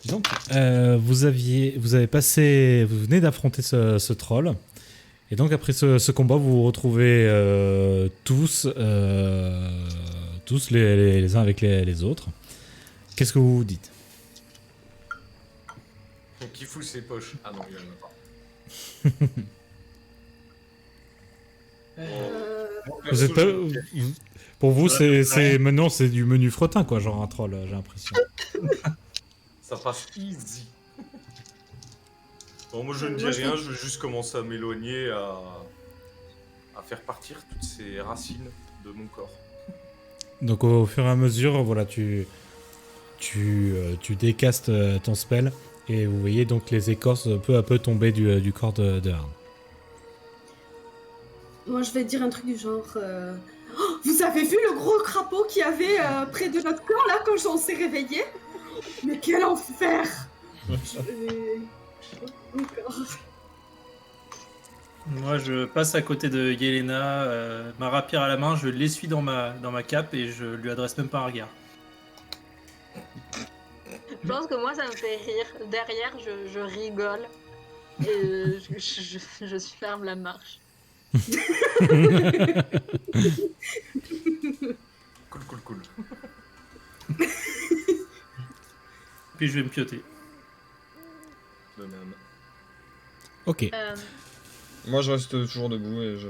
Donc, vous venez d'affronter ce troll. Et donc, après ce combat, vous vous retrouvez tous les uns avec les autres. Qu'est-ce que vous vous dites? Donc il fout ses poches. Ah non, il en a pas. Bon, Vous êtes pas, perso, pour vous, Ça va, maintenant c'est du menu fretin, quoi, genre un troll, j'ai l'impression. ça passe easy. Bon, moi je ne dis rien, je veux juste commencer à m'éloigner, à faire partir toutes ces racines de mon corps. Donc au fur et à mesure, voilà, tu décastes ton spell et vous voyez donc les écorces peu à peu tomber du corps de Harn. Moi, je vais dire un truc du genre. Oh, vous avez vu le gros crapaud qu'il y avait près de notre corps là quand on s'est réveillé? Mais quel enfer! Encore. Moi, je passe à côté de Yelena, ma rapière à la main, je l'essuie dans ma cape et je lui adresse même pas un regard. Je pense que moi, ça me fait rire. Derrière, je rigole. Et je ferme la marche. Cool. Puis je vais me pioter. De même. Ok. Moi, je reste toujours debout et je...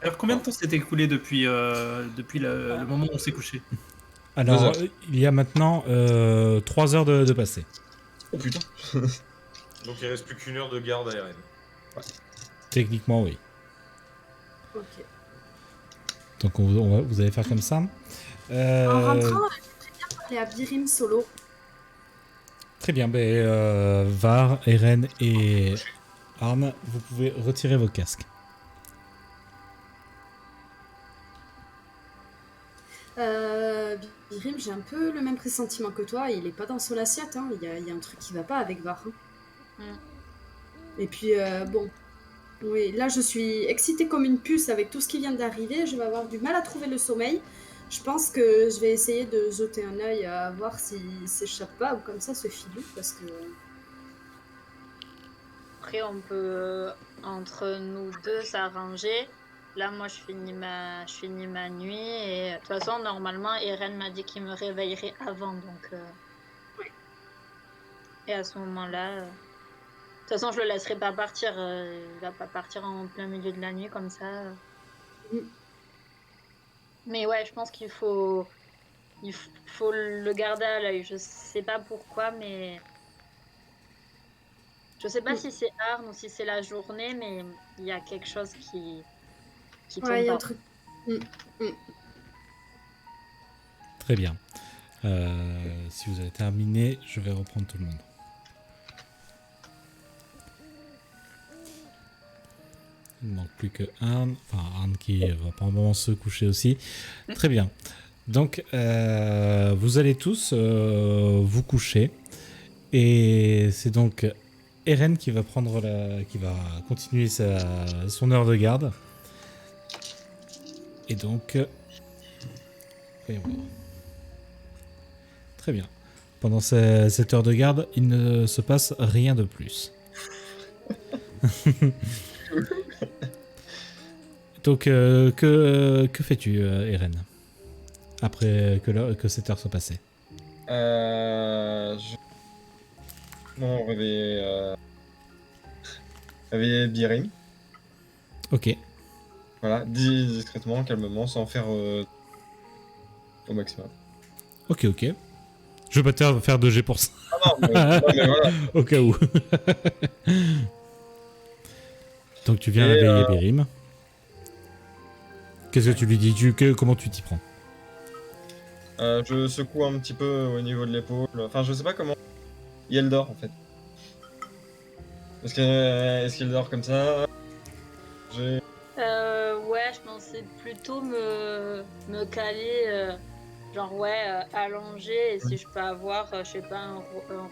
Alors, combien de temps s'est écoulé depuis le moment où on s'est couché? Alors, il y a maintenant 3 heures de passé. Oh putain. Donc il reste plus qu'une heure de garde à RN. Techniquement, oui. Ok. Donc vous allez faire comme ça. En rentrant, j'ai bien parlé à Birim solo. Très bien, Var, Eren et Arn, vous pouvez retirer vos casques. Birim, j'ai un peu le même pressentiment que toi. Il est pas dans son assiette. Hein. Il y a un truc qui va pas avec Var. Hein. Et puis, bon. Oui, là, je suis excitée comme une puce avec tout ce qui vient d'arriver. Je vais avoir du mal à trouver le sommeil. Je pense que je vais essayer de jeter un œil à voir s'il s'échappe pas ou comme ça ce filou parce que... Après, on peut, entre nous deux, s'arranger. Là, moi, je finis ma nuit. Et de toute façon, normalement, Eren m'a dit qu'il me réveillerait avant. Donc, Oui. Et à ce moment-là... De toute façon, je le laisserai pas partir. Il va pas partir en plein milieu de la nuit comme ça. Mais ouais, je pense qu'il faut le garder à l'œil. Je sais pas pourquoi, mais je sais pas si c'est Arn ou si c'est la journée, mais il y a quelque chose qui tombe Ouais, il y a un pas. truc. Très bien. Si vous avez terminé, je vais reprendre tout le monde. Il ne manque plus que Arn. Enfin, Arn qui va probablement se coucher aussi. Très bien. Donc, vous allez tous vous coucher. Et c'est donc Eren qui va continuer son heure de garde. Et donc, voyons voir. Très bien. Pendant cette heure de garde, il ne se passe rien de plus. Donc, que fais-tu, Eren, après que cette heure soit passée? Non, réveiller Birim. Ok. Voilà, discrètement, calmement, sans faire au maximum. Ok. Je vais pas te faire de jet pour ça. Ah non, mais voilà. Au cas où. Donc tu viens réveiller Birim. Qu'est-ce que tu lui dis? Comment tu t'y prends? Je secoue un petit peu au niveau de l'épaule. Enfin, je sais pas comment. Elle dort en fait. Est-ce qu'elle dort comme ça? Ouais, je pensais plutôt me caler, genre ouais, allongé, et si je peux avoir, je sais pas, un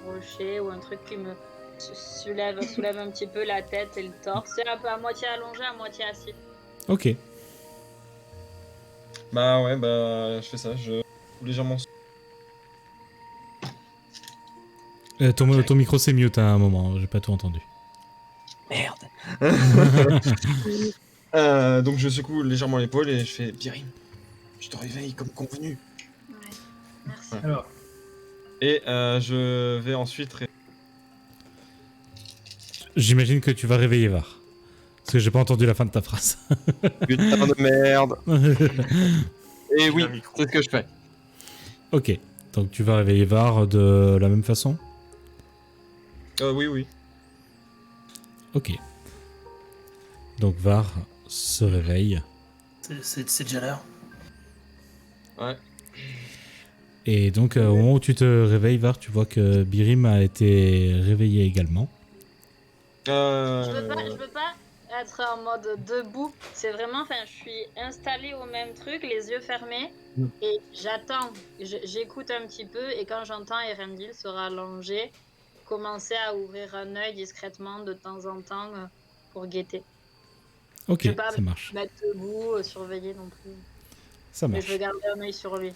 rocher ou un truc qui me soulève un petit peu la tête et le torse. C'est un peu à moitié allongé, à moitié assis. Ok. Bah ouais, bah je fais ça, je légèrement. Ton micro s'est mute à un moment, j'ai pas tout entendu. Merde. Donc je secoue légèrement l'épaule et je fais Birim, je te réveille comme convenu. Ouais, merci. Alors, Et je vais ensuite. J'imagine que tu vas réveiller Var. Parce que j'ai pas entendu la fin de ta phrase. Putain de merde. Et oui, Un micro. c'est ce que je fais. Ok, donc tu vas réveiller Var de la même façon? Oui. Ok. Donc Var se réveille. c'est déjà l'heure. Ouais. Et donc au moment où tu te réveilles, Var, tu vois que Birim a été réveillé également. Je peux pas être en mode debout. C'est vraiment, enfin, je suis installée au même truc, les yeux fermés, et j'attends. J'écoute un petit peu, et quand j'entends Erendil se rallonger, commencer à ouvrir un œil discrètement de temps en temps pour guetter. Ok, Je vais pas ça marche. mettre debout, surveiller non plus. Ça Mais marche. je vais garder un œil sur lui.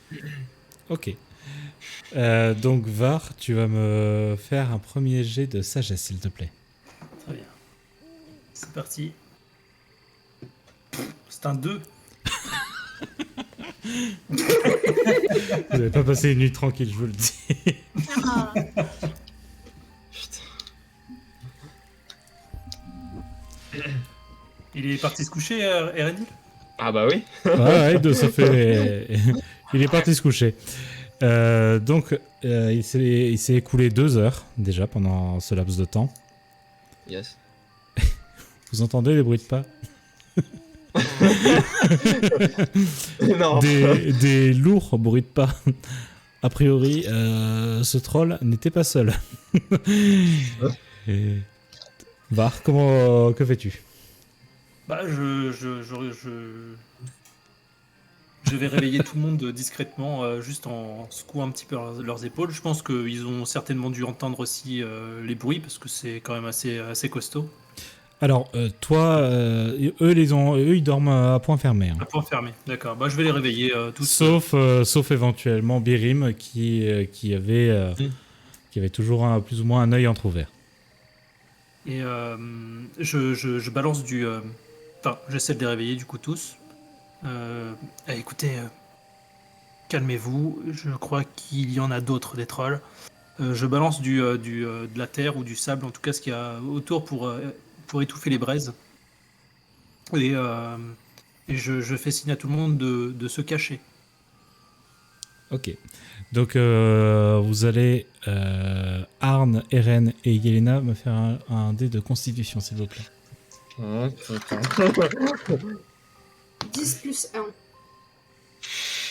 Ok. Donc Var, tu vas me faire un premier jet de sagesse, s'il te plaît. Très bien. C'est parti. C'est un 2. Vous n'avez pas passé une nuit tranquille, je vous le dis. Ah, Il est parti se coucher, Erendil? Ah bah oui. Ouais, ça fait. Il est parti se coucher. Donc, il s'est écoulé 2 heures déjà pendant ce laps de temps. Yes. Vous entendez les bruits de pas? Non. Des lourds bruits de pas. A priori, ce troll n'était pas seul. Et... Var, que fais-tu? Bah, je vais réveiller tout le monde discrètement, juste en secouant un petit peu leurs épaules. Je pense qu'ils ont certainement dû entendre aussi les bruits, parce que c'est quand même assez costaud. Alors, toi, eux, ils dorment à point fermé. Hein. À point fermé, d'accord. Bah, je vais les réveiller tous. Sauf éventuellement Birim qui avait toujours plus ou moins un œil entrouvert. Et je balance du... Enfin, j'essaie de les réveiller du coup tous. Écoutez, calmez-vous, je crois qu'il y en a d'autres des trolls. Je balance de la terre ou du sable, en tout cas ce qu'il y a autour pour étouffer les braises. Et je fais signe à tout le monde de se cacher. Ok. Donc, vous allez, Arn, Eren et Yelena, me faire un dé de constitution, s'il vous plaît. Oh, putain. 10 plus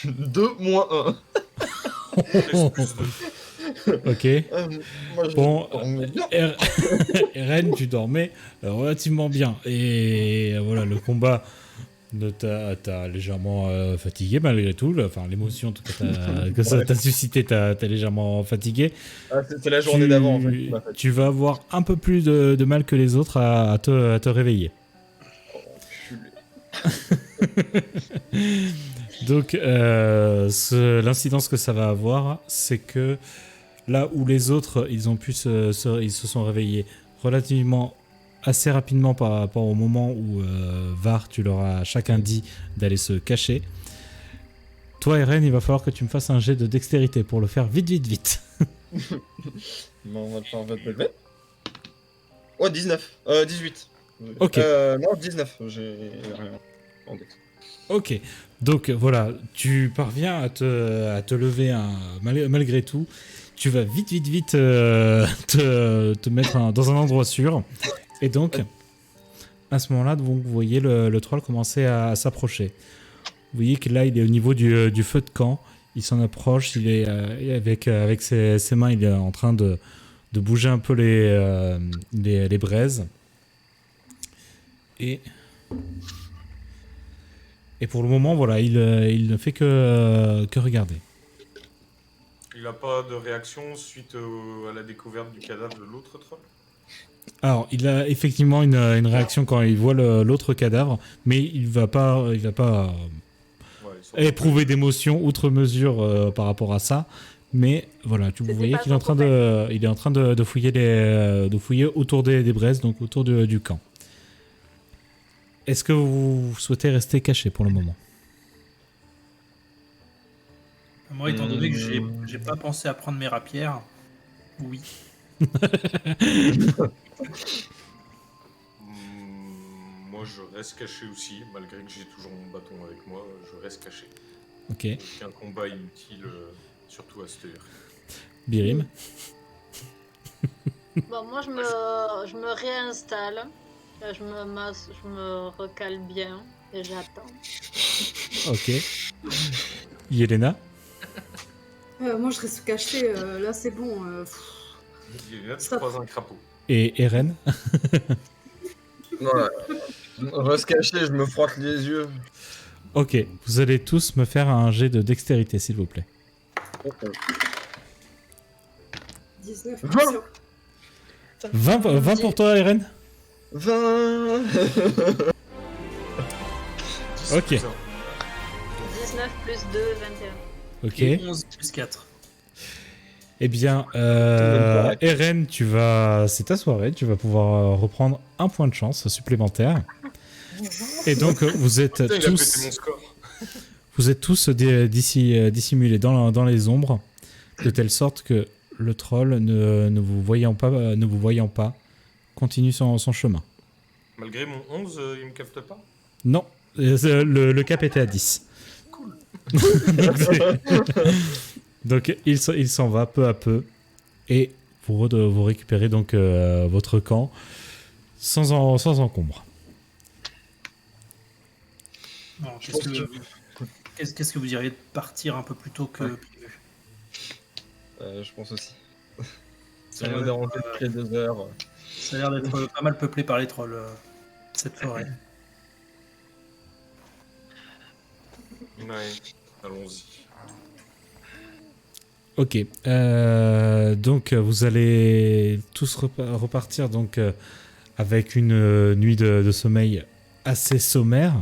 1. 2 moins 1. Ok. Moi, je Bon, dormais bien. Eren, tu dormais relativement bien. Et voilà, le combat t'a légèrement fatigué malgré tout. Enfin, l'émotion en tout cas que ça t'a suscité t'a légèrement fatigué. Ah, c'est la journée d'avant en fait. qui m'a fait. Tu vas avoir un peu plus de mal que les autres à te réveiller. Donc, l'incidence que ça va avoir, c'est que là où les autres, ils se sont réveillés relativement assez rapidement par rapport au moment où Var, tu leur as chacun dit d'aller se cacher. Toi, Eren, il va falloir que tu me fasses un jet de dextérité pour le faire vite. Bon, on va le faire en fait lever. Oh, 19. 18. Ok. Non, 19. J'ai rien. En dex. Ok, donc voilà, tu parviens à te lever malgré tout. Tu vas vite te mettre dans un endroit sûr. Et donc, à ce moment-là, vous voyez le troll commencer à s'approcher. Vous voyez que là, il est au niveau du feu de camp. Il s'en approche. Il est avec ses mains, il est en train de bouger un peu les braises. Et pour le moment, voilà, il ne fait que regarder. Il n'a pas de réaction suite à la découverte du cadavre de l'autre troll? Alors, il a effectivement une réaction quand il voit l'autre cadavre, mais il va pas Ouais, ils sont- éprouver d'émotion outre mesure par rapport à ça, Mais voilà, vous C'était voyez pas qu'il est en train de fouiller de fouiller autour des braises, donc autour du camp. Est-ce que vous souhaitez rester caché pour le moment? Moi, étant donné que j'ai pas pensé à prendre mes rapières, oui. Moi, je reste caché aussi, malgré que j'ai toujours mon bâton avec moi, je reste caché. Ok. Aucun combat inutile, surtout à cette heure. Birim. Bon, moi, je me réinstalle. Je me recale bien et j'attends. Ok. Yelena. Moi, je reste cachée. Là, c'est bon. Là, tu Stop. croises un crapaud. Et Eren. Ouais. Je reste caché, je me frotte les yeux. Ok. Vous allez tous me faire un jet de dextérité, s'il vous plaît. 19, Vingt. bien sûr. 20 pour toi, Eren. 20. Ok. 19 plus 2, 21. Ok. Et 11 plus 4. Eh bien, correct. Eren, c'est ta soirée, tu vas pouvoir reprendre un point de chance supplémentaire. Et donc, vous êtes Putain, il a pété mon tous, score. dissimulés dans les ombres, de telle sorte que le troll, ne vous voyant pas, continue son chemin. Malgré mon 11, il me capte pas. Non, le cap était à 10. Cool. Donc il s'en va peu à peu et vous récupérez donc votre camp sans encombre. Non, qu'est-ce que vous diriez de partir un peu plus tôt que prévu? Je pense aussi. Ça Ça a m'a l'air dérangé d'être, toutes les 2 heures. ça a l'air d'être pas mal peuplé par les trolls, cette forêt. Ouais, allons-y. Ok, donc vous allez tous repartir donc avec une nuit de sommeil assez sommaire.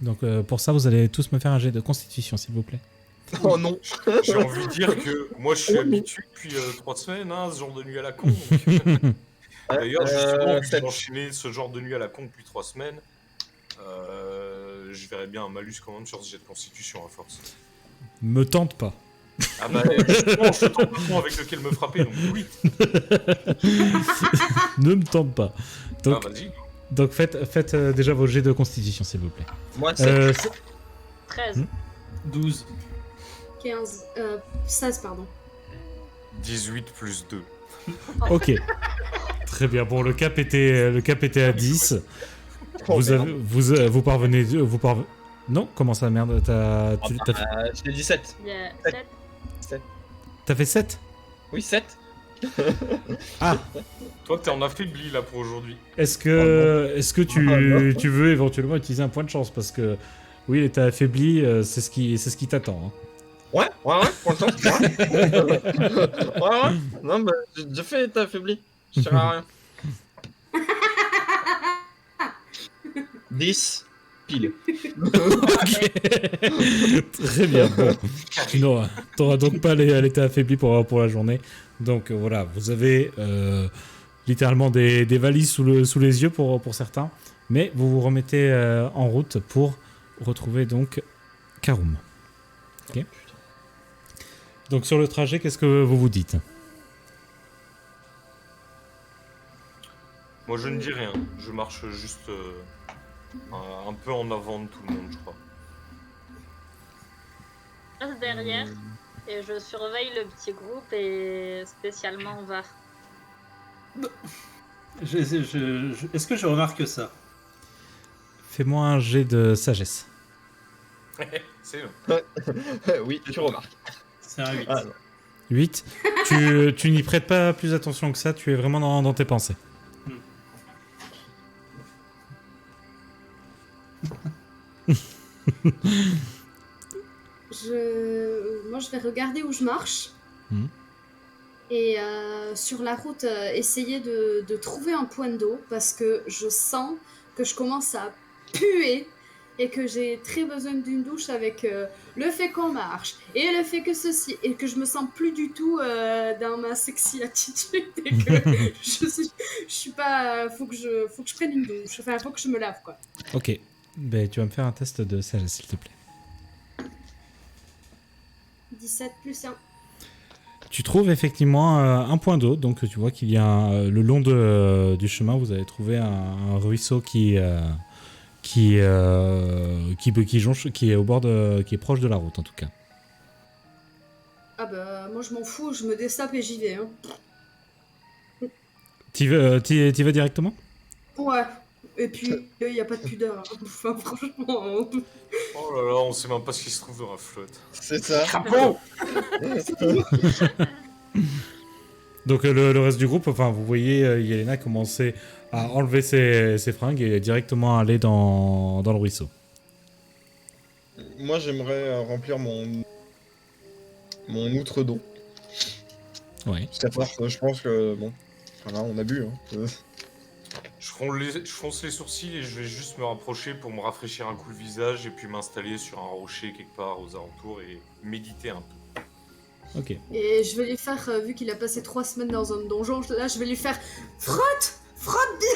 Donc pour ça vous allez tous me faire un jet de constitution s'il vous plaît. Oh non. J'ai envie de dire que moi, je suis habitué depuis 3 semaines, hein, ce genre de nuit à la con. Donc... D'ailleurs, justement, vu que j'ai enchaîné ce genre de nuit à la con depuis 3 semaines, je verrais bien un malus quand même sur ce jet de constitution à force. Me tente pas. Ah bah justement, je tente le point avec lequel me frapper, donc oui. Ne me tente pas. Donc, Ah vas-y. donc faites déjà vos jets de constitution s'il vous plaît. Moi, c'est 13. 12. 15, 16, pardon. 18 plus 2. Ok. Très bien. Bon, le cap était à 10. Vous parvenez. Non, comment ça, merde? je t'ai dit 7. Il y a 7. T'as fait 7? Oui, 7. Ah. Toi, t'es en affaibli là pour aujourd'hui. Est-ce que tu veux éventuellement utiliser un point de chance? Parce que oui, il était affaibli, c'est ce qui t'attend. Hein. Ouais, pour le temps. Ouais. Non, bah, j'ai déjà fait, t'as affaibli. Je sers à rien. 10 pile. Ok. Très bien. Bon. Non, t'auras donc pas été affaibli pour la journée. Donc voilà, vous avez littéralement des valises sous les yeux pour certains. Mais vous vous remettez en route pour retrouver donc Karum. Ok. Donc sur le trajet, qu'est-ce que vous vous dites? Moi, je ne dis rien. Je marche juste un peu en avant de tout le monde, je crois. Je reste derrière et je surveille le petit groupe et spécialement Var. Est-ce que je remarque ça? Fais-moi un jet de sagesse. C'est Oui, tu remarques. C'est un 8. Ah, non. 8. Tu n'y prêtes pas plus attention que ça, tu es vraiment dans tes pensées. Moi, je vais regarder où je marche. Et sur la route, essayer de trouver un point d'eau parce que je sens que je commence à puer et que j'ai très besoin d'une douche avec le fait qu'on marche et le fait que ceci et que je me sens plus du tout dans ma sexy attitude et que je suis pas faut que je prenne une douche, enfin faut que je me lave quoi. Ok, ben, tu vas me faire un test de sagesse s'il te plaît. 17 plus 1. Tu trouves effectivement un point d'eau, donc tu vois qu'il y a le long du chemin, vous avez trouvé un ruisseau qui jonche, qui est au bord qui est proche de la route en tout cas. Ah bah moi je m'en fous, je me dessape et j'y vais. Hein. T'y vas directement? Ouais. Et puis il y a pas de pudeur. Hein. Enfin franchement. Oh là là, on sait même pas ce qui se trouve dans la flotte. C'est ça. Crapaud. Donc le reste du groupe, enfin vous voyez Yelena commencer à enlever ses fringues et directement aller dans le ruisseau. Moi, j'aimerais remplir mon outre d'eau. Ouais. Je pense que bon, voilà, on a bu. Hein. Je fronce les sourcils et je vais juste me rapprocher pour me rafraîchir un coup le visage et puis m'installer sur un rocher quelque part aux alentours et méditer un peu. Ok. Et je vais lui faire, vu qu'il a passé 3 semaines dans un donjon, là je vais lui faire frotte bien.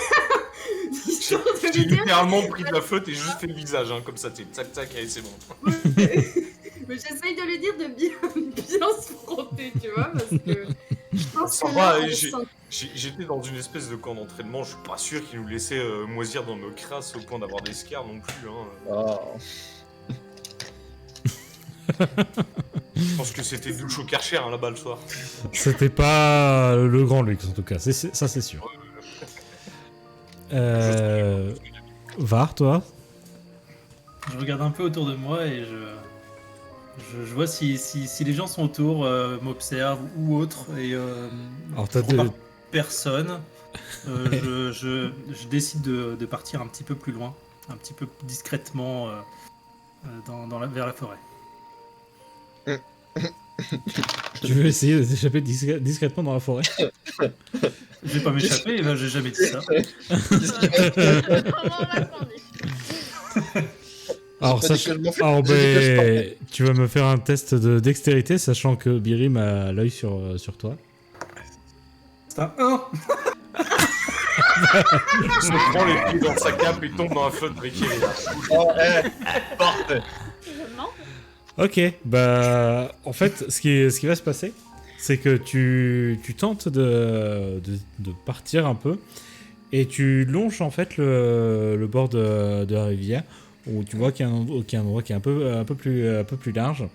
J'ai littéralement pris de la flotte et juste fait le visage, hein, comme ça, tu sais, tac tac, allez c'est bon. Mais j'essaye de lui dire de bien se frotter, tu vois, parce que je pense Ça que va, là, j'étais dans une espèce de camp d'entraînement, je suis pas sûr qu'ils nous laissaient moisir dans nos crasses au point d'avoir des scars non plus. Hein. Je pense que c'était douche au Karcher hein, là-bas le soir. C'était pas le grand luxe en tout cas, ça c'est sûr. Var, toi? Je regarde un peu autour de moi et je vois si les gens sont autour, m'observent ou autres. Et Alors t'as personne. Je décide de partir un petit peu plus loin, un petit peu discrètement vers la forêt. Tu veux essayer de t'échapper discrètement dans la forêt? Je vais pas m'échapper, j'ai jamais dit ça. Alors, tu vas me faire un test de dextérité, sachant que Birim a l'œil sur toi. C'est un 1. Il se prend les pieds dans sa cape et tombe dans la flotte briquée. Parfait. Ok, bah en fait, ce qui va se passer, c'est que tu tentes de partir un peu et tu longes en fait le bord de la rivière où tu vois qu'il y a un endroit qui est un peu plus large.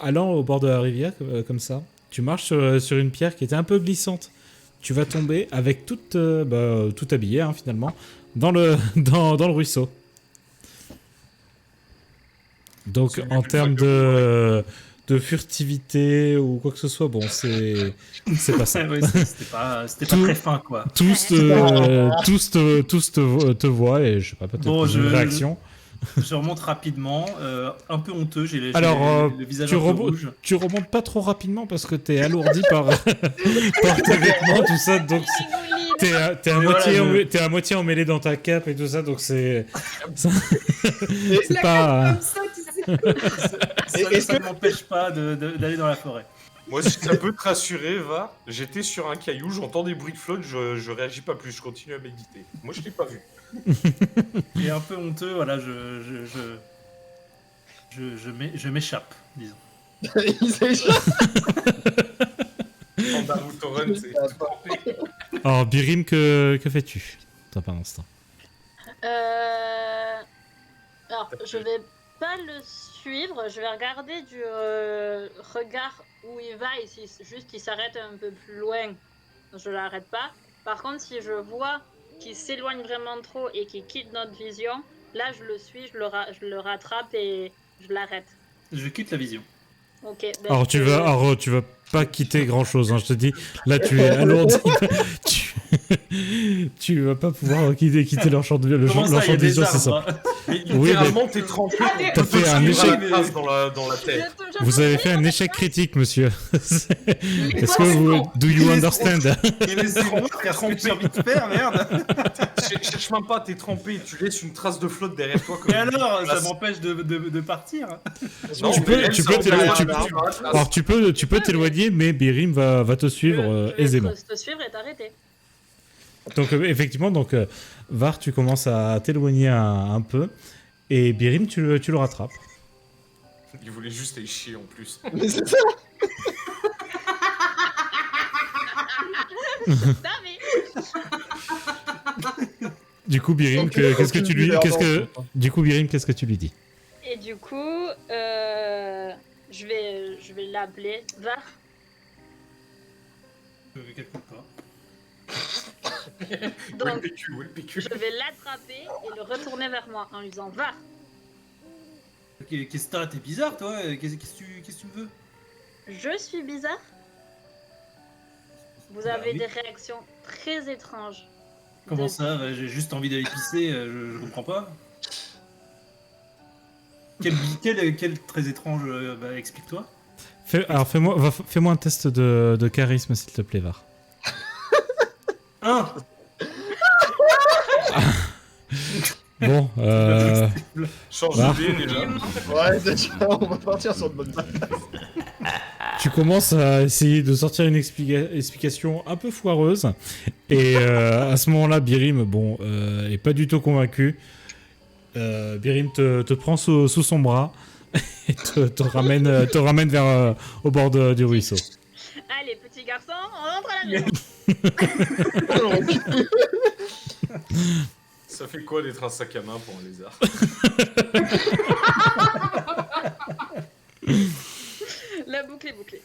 Allant au bord de la rivière comme ça, tu marches sur une pierre qui était un peu glissante. Tu vas tomber avec tout habillé hein, finalement dans le ruisseau. Donc en termes de furtivité ou quoi que ce soit, bon c'est pas ça. Ouais, c'était pas très fin quoi. Tous te voient et je sais pas, peut-être une réaction. Je remonte rapidement, un peu honteux, j'ai le visage tu un peu rouge. Tu remontes pas trop rapidement parce que t'es alourdi par tes vêtements, tout ça, donc t'es à moitié emmêlé dans ta cape et tout ça, donc c'est pas... Ça ne m'empêche pas d'aller dans la forêt. Moi, si ça peut te rassurer, va. J'étais sur un caillou, j'entends des bruits de flotte, je réagis pas plus, je continue à méditer. Moi, je t'ai pas vu. Et un peu honteux, voilà, je m'échappe, disons. Il s'échappe. Alors, Birim, que fais-tu toi pendant ce temps? Alors, je vais pas le suivre, je vais regarder du regard où il va et si juste il s'arrête un peu plus loin, je l'arrête pas. Par contre, si je vois qu'il s'éloigne vraiment trop et qu'il quitte notre vision, là je le suis, je le rattrape et je l'arrête. Je quitte la vision. Ok. Ben Alors tu vas pas quitter grand chose, hein, je te dis. Là tu es alourdi. Tu vas pas pouvoir quitter leur champ de Comment ça, leur il y champ a de des vision, c'est ça. arbres, hein. Mais Oui, littéralement, t'es trempé. T'as fait un échec. La trace dans la terre. Vous avez fait un échec critique, monsieur. Est-ce que vous... Do you understand? Et laissez-moi faire ce que j'ai envie de faire, merde. Cherche même pas, t'es trempé. Tu laisses une trace de flotte derrière toi. Et alors, ça m'empêche de partir. Non, Tu peux- mais tu elle, peux ça t'éloigner, enlève tu- la trace. Alors tu peux t'éloigner, mais Birim va te suivre aisément. Je te suivre et t'arrêter. Donc effectivement, Var, tu commences à t'éloigner un peu, et Birim, tu le rattrapes. Il voulait juste aller chier en plus. Mais c'est ça. Non, mais Du coup, Birim, qu'est-ce que tu lui, qu'est-ce que tu lui dis? Et du coup, je vais l'appeler. Va. Je calcule pas. Où est le Donc, PQ, où est le PQ? je vais l'attraper et le retourner vers moi en lui disant va. Qu'est-ce que t'as? T'es bizarre, toi. Qu'est-ce que tu veux? Je suis bizarre. Vous Bah avez oui. des réactions très étranges. Comment ça? J'ai juste envie d'aller pisser, je comprends pas. Quel très étrange, explique-toi. Fais-moi un test de charisme, s'il te plaît, Var. Bon, Change Var. d'idée déjà. Ouais, déjà, on va partir sur une bonne base. tu commences à essayer de sortir une explication un peu foireuse, et à ce moment-là, Birim, est pas du tout convaincu. Birim te prend sous son bras et te ramène vers au bord du ruisseau. Allez, petit garçon, on rentre à la maison. Ça fait quoi d'être un sac à main pour un lézard? La boucle est bouclée.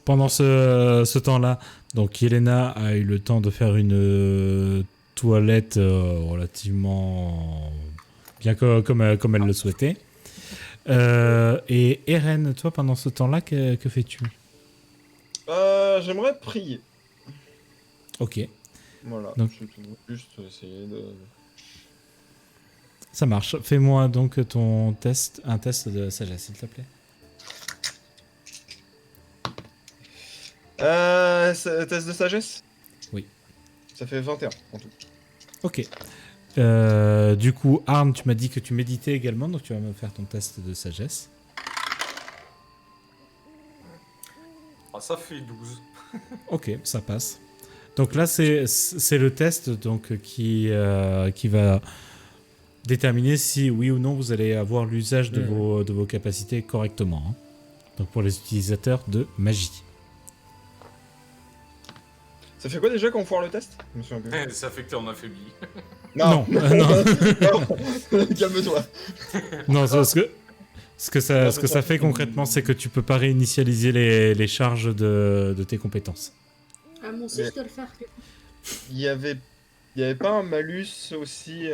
Pendant ce temps-là, donc Yelena a eu le temps de faire une toilette relativement bien comme elle le souhaitait. Et Eren, toi, pendant ce temps-là, que fais-tu? J'aimerais prier. Ok, Voilà. Donc- Je vais juste essayer de. ça marche. Fais-moi donc un test de sagesse, s'il te plaît. Test de sagesse? Oui. Ça fait 21 en tout. Ok. Du coup, Arne, tu m'as dit que tu méditais également, donc tu vas me faire ton test de sagesse. Ah, ça fait 12. Ok, ça passe. Donc là, c'est le test donc, qui va déterminer si oui ou non vous allez avoir l'usage de vos capacités correctement. Hein. Donc pour les utilisateurs de magie. Ça fait quoi déjà quand on foire le test? Je me souviens plus. Ça fait que t'es en affaibli. Non. Calme-toi. Non, ce que ça fait concrètement, c'est que tu peux pas réinitialiser les charges de tes compétences. Ah, moi aussi, Mais- je dois le faire. Il y avait pas un malus aussi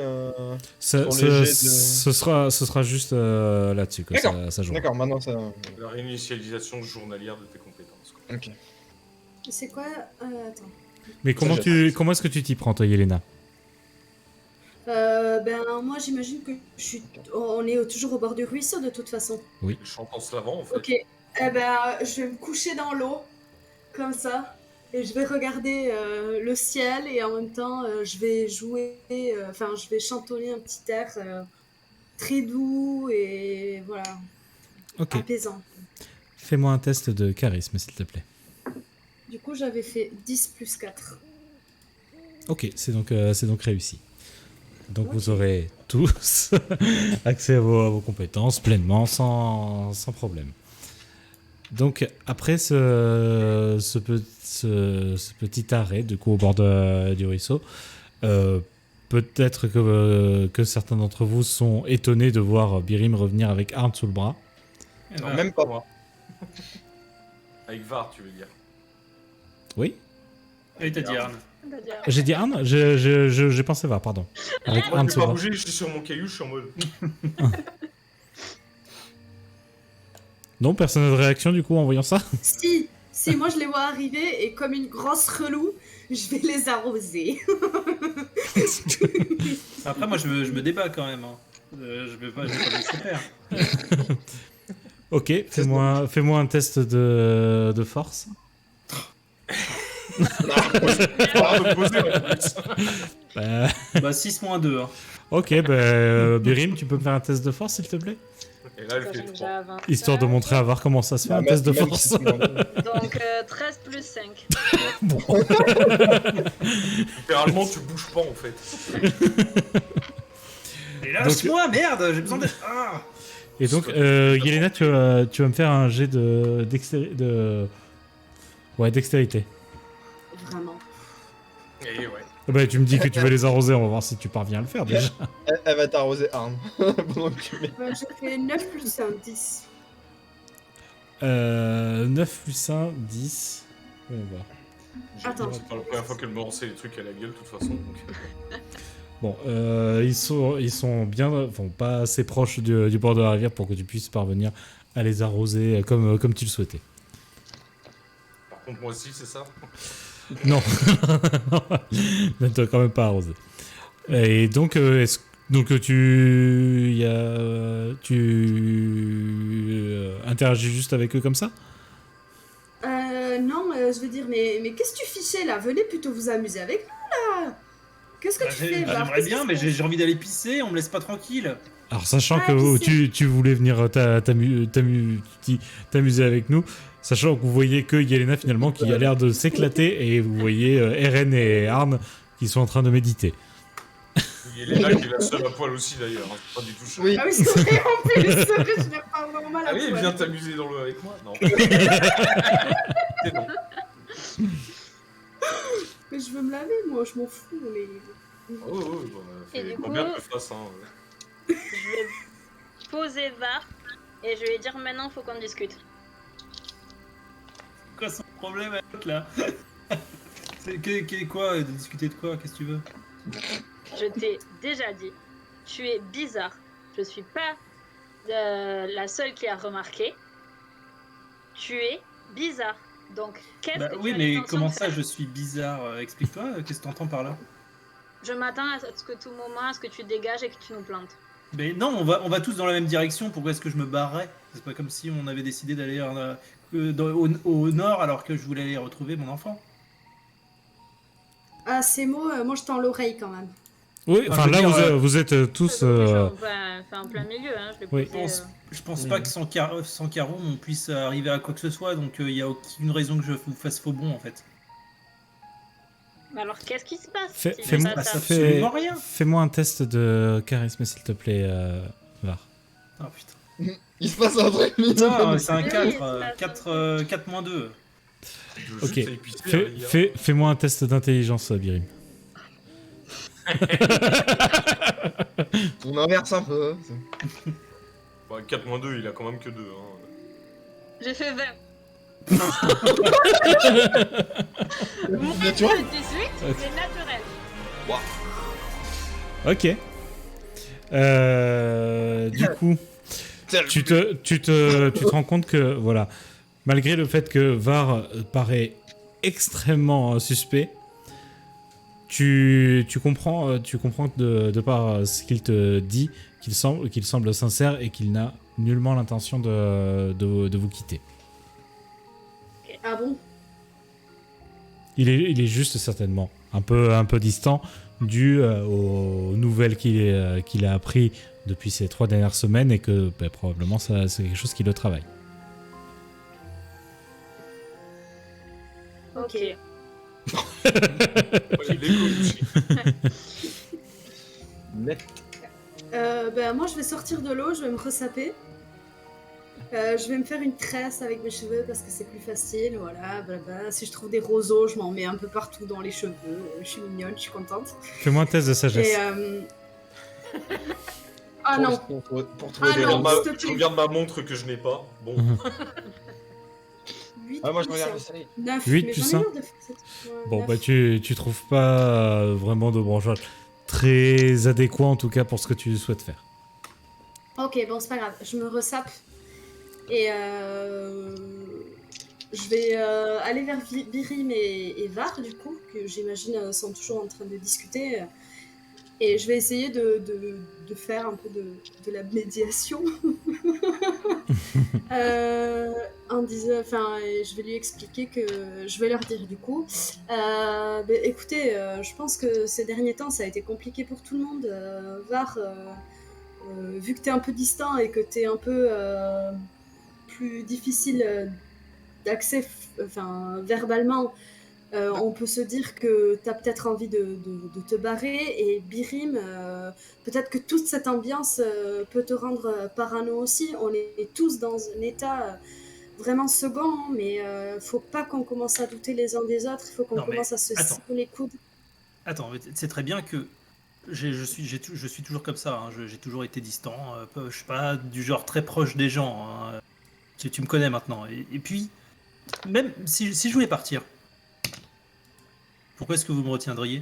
Ce Sur les jets sera juste là-dessus que D'accord. ça joue. D'accord, maintenant ça. La réinitialisation journalière de tes compétences. Quoi. Ok. C'est quoi Attends. Mais comment est-ce que tu t'y prends, toi, Yelena? Moi, j'imagine que on est toujours au bord du ruisseau de toute façon. Je chante en slavant en fait. Ok. Je vais me coucher dans l'eau, comme ça, et je vais regarder le ciel, et en même temps, je vais jouer, je vais chantonner un petit air très doux et voilà, Ok. apaisant. Fais-moi un test de charisme, s'il te plaît. Du coup, j'avais fait 10 plus 4. Ok, c'est donc réussi. Donc Ok. vous aurez tous accès à vos compétences pleinement, sans problème. Donc après ce petit arrêt du coup au bord du ruisseau, peut-être que certains d'entre vous sont étonnés de voir Birim revenir avec Arne sous le bras. Non, Même pas. moi. Avec Var, tu veux dire. Oui, Et t'as dit Arne. Bah, dire. j'ai dit Arne, j'ai pensé voir, pardon. Avec Moi, Arne je sous vais le pas bras. bouger, je suis sur mon caillou, je suis en mode. Non, personne n'a de réaction du coup en voyant ça. Si, moi je les vois arriver, et comme une grosse relou, Je vais les arroser. Après, moi, je me débat quand même. Hein. Je vais pas laisser faire. Ok, fais-moi un test de force. Bah 6 moins 2. Hein. Ok, Birim, tu peux me faire un test de force s'il te plaît? Et là, elle fait 3. Histoire de montrer à voir comment ça se fait un test de force. Donc 13 plus 5. Littéralement, tu bouges pas en fait. Et lâche-moi, merde, j'ai besoin de... Ah. Et donc, Yelena, tu vas me faire un jet de dextérité. Vraiment. Et ouais. Bah, tu me dis que tu veux les arroser, on va voir si tu parviens à le faire déjà. Elle va t'arroser Arne. Pendant que tu mets. J'ai fait 9 plus 1, 10. 9 plus 1, 10. On va voir. Attends. C'est pas la première fois qu'elle me lançait les trucs à la gueule, de toute façon. Donc... Bon, ils sont bien, enfin, pas assez proches du bord de la rivière pour que tu puisses parvenir à les arroser comme tu le souhaitais. Par contre, moi aussi, c'est ça. Non, ne dois quand même pas arroser. Et donc, tu interagis juste avec eux comme ça? Non, je veux dire, mais qu'est-ce que tu fichais là? Venez plutôt vous amuser avec nous là. Qu'est-ce que tu fais? J'aimerais bien, mais j'ai envie d'aller pisser, on me laisse pas tranquille. Alors, sachant que tu voulais venir t'amuser avec nous, sachant que vous voyez que Yelena finalement qui a l'air de s'éclater et vous voyez Eren et Arne qui sont en train de méditer. Yelena qui est la seule à poil aussi d'ailleurs, hein, pas du tout chaud. Oui. Ah oui, c'est vrai en plus, je vais pas normal à Ah oui, poil. viens t'amuser dans l'eau avec moi? Non. C'est non. Mais je veux me laver, moi, je m'en fous. Mais... Oh, bah, Et du combien coup- que je fasse, hein. Je vais poser Var et je vais lui dire maintenant faut qu'on discute. Quoi son problème avec l'autre là? Quoi? De discuter de quoi? Qu'est-ce que tu veux? Je t'ai déjà dit, tu es bizarre. Je suis pas la seule qui a remarqué. Tu es bizarre. Donc qu'est-ce que tu oui, as mais l'intention comment de ça faire? je suis bizarre? Explique-toi, qu'est-ce que t'entends par là? Je m'attends à ce que tout moment, à ce que tu dégages et que tu nous plantes. Mais non, on va tous dans la même direction, pourquoi est-ce que je me barrerais? C'est pas comme si on avait décidé d'aller au nord alors que je voulais aller retrouver mon enfant. Ah, ces mots, moi, je tends l'oreille quand même. Oui, enfin je veux là dire, vous êtes tous... Enfin, en plein milieu, hein, je l'ai Oui. posé, Je pense pas que sans Caro on puisse arriver à quoi que ce soit, donc il n'y a aucune raison que je vous fasse faux bon en fait. Alors qu'est-ce qui se passe Fais- si je fais-moi- passe à- absolument rien. Fais-moi un test de charisme s'il te plaît, Var. Ah putain. Il se passe un truc. Non, c'est un Oui, 4, c'est pas 4 moins 2. Je veux Ok, juste aller pisser, hein, les gars. fais-moi un test d'intelligence, Birim. On inverse un peu. Bah, 4-2, il a quand même que 2. Hein. J'ai fait 20. Naturel. 18, c'est naturel. Ok. Du coup, tu te rends compte que, voilà, malgré le fait que Var paraît extrêmement suspect, tu comprends de par ce qu'il te dit qu'il semble sincère et qu'il n'a nullement l'intention de vous quitter. Ah bon? Il est juste certainement un peu distant dû aux nouvelles qu'il a appris depuis ces 3 dernières semaines et que probablement c'est quelque chose qui le travaille. Ok. Ouais, il est cool. Moi, je vais sortir de l'eau, je vais me ressaper. Je vais me faire une tresse avec mes cheveux parce que c'est plus facile, voilà, blabla. Si je trouve des roseaux, je m'en mets un peu partout dans les cheveux. Je suis mignonne, je suis contente. Fais-moi un test de sagesse. Et ah non, Pour trouver Ah des non. raisons. s'il te Je plaît. regarde ma montre que je n'ai pas. Bon. 8 Ah, moi je regarde le soleil. 9, 8 mais plus j'en ai 1. marre de faire cette... Ouais, Bon, 9. tu trouves pas vraiment de branchage très adéquat en tout cas pour ce que tu souhaites faire. Ok, bon, c'est pas grave, je me ressape. Et je vais aller vers Birim et Var, du coup, j'imagine sont toujours en train de discuter. Et je vais essayer de faire un peu de la médiation. En disant, enfin, je vais lui expliquer que je vais leur dire du coup. Écoutez, je pense que ces derniers temps ça a été compliqué pour tout le monde. Var, vu que t'es un peu distant et que t'es un peu plus difficile d'accès, enfin verbalement. On peut se dire que tu as peut-être envie de te barrer, et Birim, peut-être que toute cette ambiance peut te rendre parano aussi. On est tous dans un état vraiment second, mais faut pas qu'on commence à douter les uns des autres, il faut qu'on commence à se serrer les coudes. Attends, c'est très bien que je suis toujours comme ça, hein. J'ai toujours été distant, je suis pas du genre très proche des gens, hein. Tu me connais maintenant. Et puis, même si je voulais partir, pourquoi est-ce que vous me retiendriez?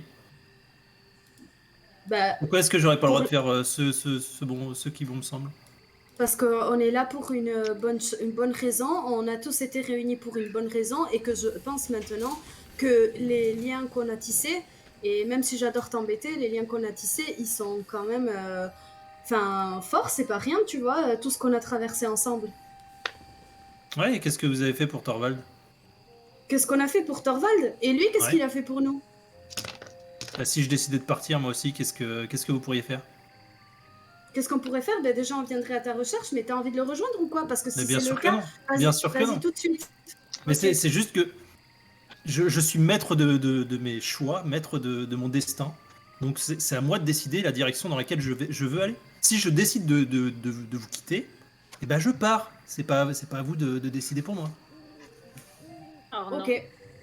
Pourquoi est-ce que j'aurais pas le droit de faire ce qui vous me semble? Parce qu'on est là pour une bonne raison, on a tous été réunis pour une bonne raison, et que je pense maintenant que les liens qu'on a tissés, et même si j'adore t'embêter, les liens qu'on a tissés, ils sont quand même... Enfin, fort, c'est pas rien, tu vois, tout ce qu'on a traversé ensemble. Ouais, et qu'est-ce que vous avez fait pour Thorvald? Qu'est-ce qu'on a fait pour Thorvald? Et lui, qu'est-ce qu'il a fait pour nous? Si je décidais de partir, moi aussi, qu'est-ce que vous pourriez faire? Qu'est-ce qu'on pourrait faire? Déjà, on viendrait à ta recherche, mais t'as envie de le rejoindre ou quoi? Parce que si c'est le cas, vas-y tout de suite. Mais okay. C'est juste que je suis maître de mes choix, maître de mon destin. Donc c'est à moi de décider la direction dans laquelle je veux aller. Si je décide de vous quitter, eh ben je pars. C'est pas à vous de décider pour moi. Alors non.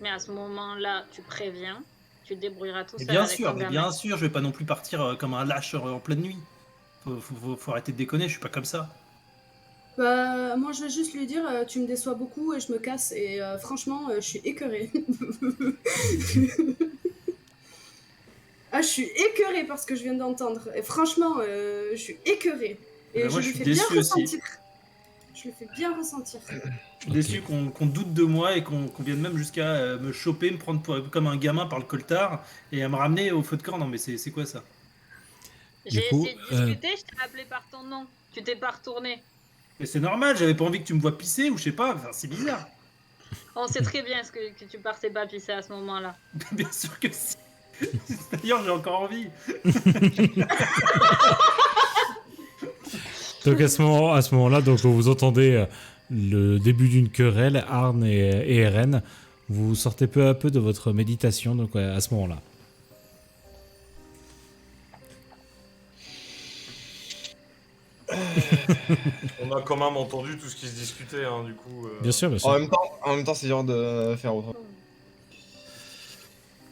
Mais à ce moment-là, tu préviens, tu te débrouilleras tout seul. Bien sûr, je vais pas non plus partir comme un lâche en pleine nuit. Faut arrêter de déconner, je suis pas comme ça. Moi je vais juste lui dire tu me déçois beaucoup et je me casse, et franchement je suis écœurée. Ah, je suis écœurée par ce que je viens d'entendre, et franchement je suis écœurée, et moi, je lui fais bien ressentir. Je le fais bien ressentir. Je suis déçu qu'on doute de moi et qu'on vienne même jusqu'à me choper, me prendre comme un gamin par le coltard et à me ramener au feu de camp. Non mais c'est quoi ça? J'ai essayé de discuter, je t'ai appelé par ton nom. Tu t'es pas retourné. Mais c'est normal, j'avais pas envie que tu me vois pisser ou je sais pas, enfin, c'est bizarre. On sait très bien que tu partais pas pisser à ce moment-là. Bien sûr que si. D'ailleurs, j'ai encore envie. Donc à ce moment-là, donc vous entendez le début d'une querelle, Arn et Eren. Vous sortez peu à peu de votre méditation, donc à ce moment-là. On a quand même entendu tout ce qui se discutait, hein, du coup. Bien sûr, bien sûr. En même temps, c'est dur de faire autre.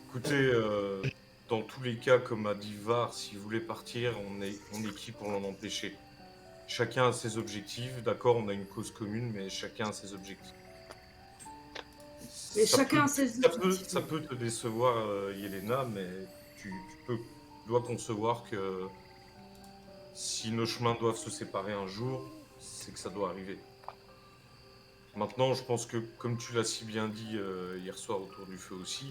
Écoutez, dans tous les cas, comme a dit Var, s'il voulait partir, on est qui pour l'en empêcher? Chacun a ses objectifs, d'accord, on a une cause commune, mais chacun a ses objectifs. Mais chacun a ses objectifs. Ça peut te décevoir, Yelena, mais tu dois concevoir que si nos chemins doivent se séparer un jour, c'est que ça doit arriver. Maintenant, je pense que, comme tu l'as si bien dit hier soir autour du feu aussi,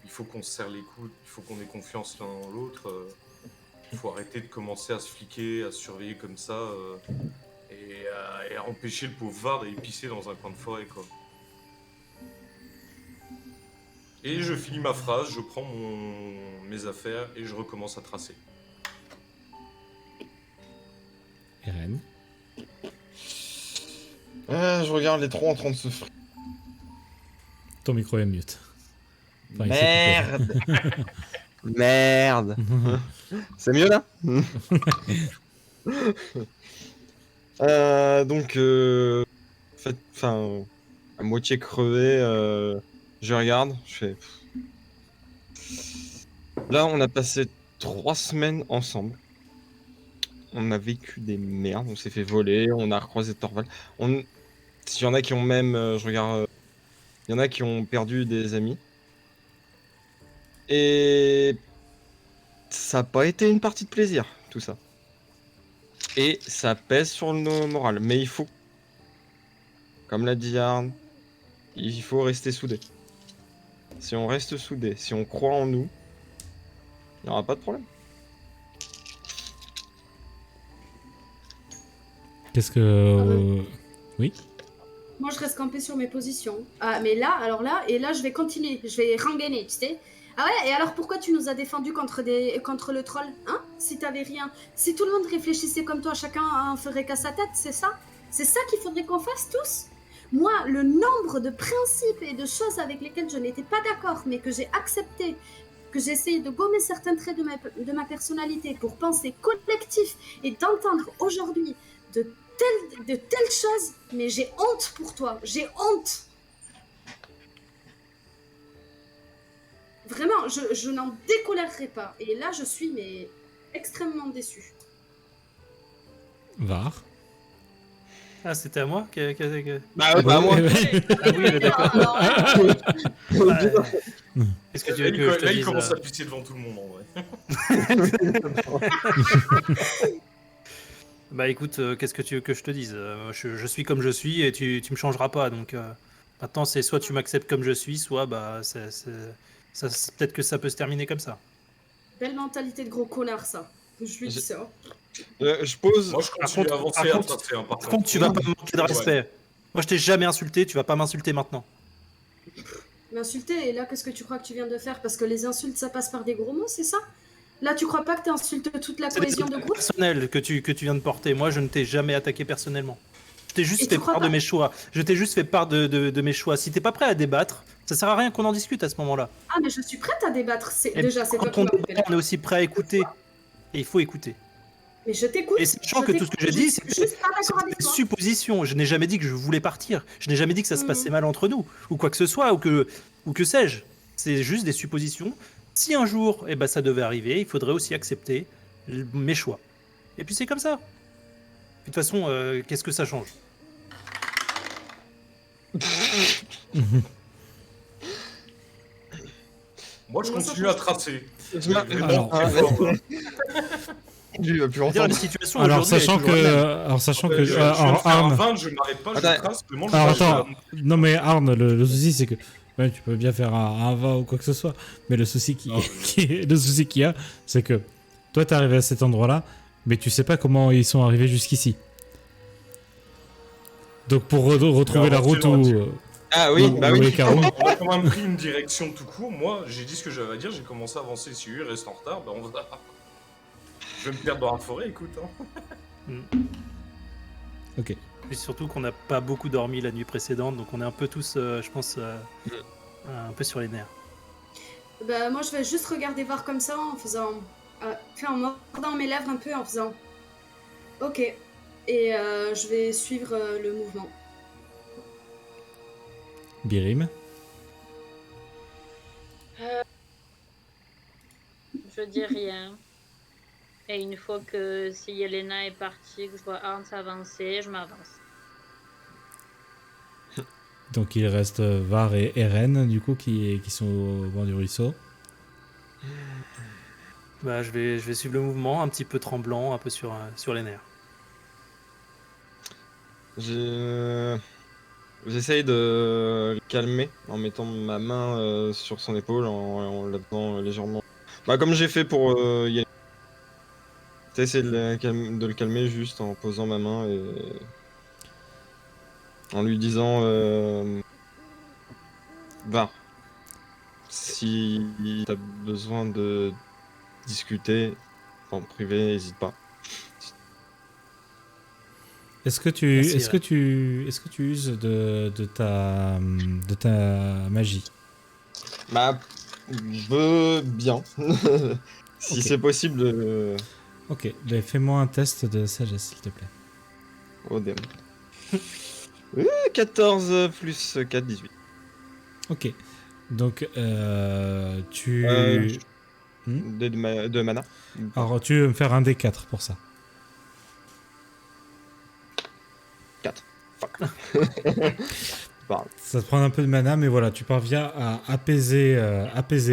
il faut qu'on se serre les coudes, il faut qu'on ait confiance l'un dans l'autre. Il faut arrêter de commencer à se fliquer, à se surveiller comme ça, et à empêcher le pauvre Var d'aller pisser dans un coin de forêt, quoi. Et je finis ma phrase, je prends mes affaires et je recommence à tracer. Eren. Je regarde les trois en train de se frire. Ton micro est mute. Enfin, merde. Merde. C'est mieux là? Donc, à moitié crevé, je regarde, je fais... Là, on a passé 3 semaines ensemble. On a vécu des merdes, on s'est fait voler, on a recroisé Thorvald. Il y en a qui ont même, je regarde, il y en a qui ont perdu des amis. Et ça n'a pas été une partie de plaisir, tout ça. Et ça pèse sur le moral. Mais il faut, comme l'a dit Arn, il faut rester soudé. si on reste soudés, si on croit en nous, il n'y aura pas de problème. Qu'est-ce que... Oui. Moi, je reste campée sur mes positions. Ah, mais là, alors là, et là, je vais continuer. Je vais rengainer, tu sais. Ah ouais, et alors pourquoi tu nous as défendus contre le troll, hein? Si t'avais rien. Si tout le monde réfléchissait comme toi, chacun en ferait qu'à sa tête, c'est ça? C'est ça qu'il faudrait qu'on fasse tous? Moi, le nombre de principes et de choses avec lesquelles je n'étais pas d'accord, mais que j'ai accepté, que j'ai essayé de gommer certains traits de ma personnalité pour penser collectif et d'entendre aujourd'hui de telles choses, mais j'ai honte pour toi, j'ai honte. Vraiment, je n'en décolérerai pas. Et là, je suis mais extrêmement déçue. Var. Ah, c'était à moi Bah ouais, bah moi. Ah oui, mais d'accord. Alors là, Qu'est-ce que tu veux que je te Là, il dise commence à pisser devant tout le monde, en vrai. Bah écoute, qu'est-ce que tu veux que je te dise? Je suis comme je suis et tu me changeras pas. Donc maintenant, c'est soit tu m'acceptes comme je suis, soit bah peut-être que ça peut se terminer comme ça. belle mentalité de gros connard, ça. Je lui dis ça. Je pose. Moi, je continue à avancer, à tracer. Par contre, tu vas pas me manquer de respect. Moi, je t'ai jamais insulté, tu vas pas m'insulter maintenant. M'insulter, et là, qu'est-ce que tu crois que tu viens de faire? Parce que les insultes, ça passe par des gros mots, c'est ça? Là, tu crois pas que t'insultes toute la C'est des cohésion de attaques groupe? personnelles que tu viens de porter. Moi, je ne t'ai jamais attaqué personnellement. Je t'ai juste Et tu fait crois part pas de mes choix. Je t'ai juste fait part de mes choix. Si t'es pas prêt à débattre, ça sert à rien qu'on en discute à ce moment-là. Ah, mais je suis prête à débattre. Et Déjà, c'est toi quand qui on m'as coupé débat, la on est aussi prêt à écouter. Et il faut écouter. Mais je t'écoute. Et sachant que tout ce que je dis, c'est juste pas d'accord avec des toi. suppositions. Je n'ai jamais dit que je voulais partir. Je n'ai jamais dit que ça se Mhm. passait mal entre nous, ou quoi que ce soit, ou que sais-je. C'est juste des suppositions. Si un jour, eh ben, ça devait arriver, il faudrait aussi accepter mes choix. Et puis c'est comme ça. De toute façon, qu'est-ce que ça change? Moi, je Moi, ça continue à change. tracer. Alors, Lui va plus Dire entendre. la situation alors aujourd'hui, sachant elle est toujours la même. que... Alors, sachant que... Je viens de faire un Arne... 20, je m'arrête pas, je Attends. trace. Vraiment, je Alors trace, attends, non mais Arne, le souci c'est que ouais, tu peux bien faire un 20 ou quoi que ce soit, mais le souci le souci qu'il y a, c'est que toi t'es arrivé à cet endroit-là, mais tu sais pas comment ils sont arrivés jusqu'ici. Donc pour retrouver la route où... Ah oui, bah où oui. est Caro. On a quand même pris une direction tout court. Moi, j'ai dit ce que j'avais à dire, j'ai commencé à avancer. Si lui reste en retard, ben on va. Je vais me perdre dans la forêt, écoute. Hein. Ok. Et surtout qu'on n'a pas beaucoup dormi la nuit précédente, donc on est un peu tous, je pense, un peu sur les nerfs. Bah, moi, je vais juste regarder voir comme ça en faisant. En mordant mes lèvres un peu, en faisant. Ok. Et je vais suivre le mouvement. Birim. Je dis rien. Et une fois que si Yelena est partie, que je vois Arne s'avancer, je m'avance. Donc il reste Var et Eren du coup qui sont au bord du ruisseau. Bah, je vais suivre le mouvement, un petit peu tremblant, un peu sur les nerfs. J'essaye de le calmer en mettant ma main sur son épaule, en l'attenant légèrement. Bah, comme j'ai fait pour Yannick. J'essaie de le calmer juste en posant ma main et en lui disant Va, si t'as besoin de discuter en privé, n'hésite pas. Est-ce que tu uses de ta magie? Bah, je veux bien. Si Ok. c'est possible. Ok, ben, fais-moi un test de sagesse s'il te plaît. Oh damn. 14 plus 4, 18. Ok, donc tu... De mana. Alors tu veux me faire un D4 pour ça. 4. Fuck. Ça te prend un peu de mana, mais voilà, tu parviens à apaiser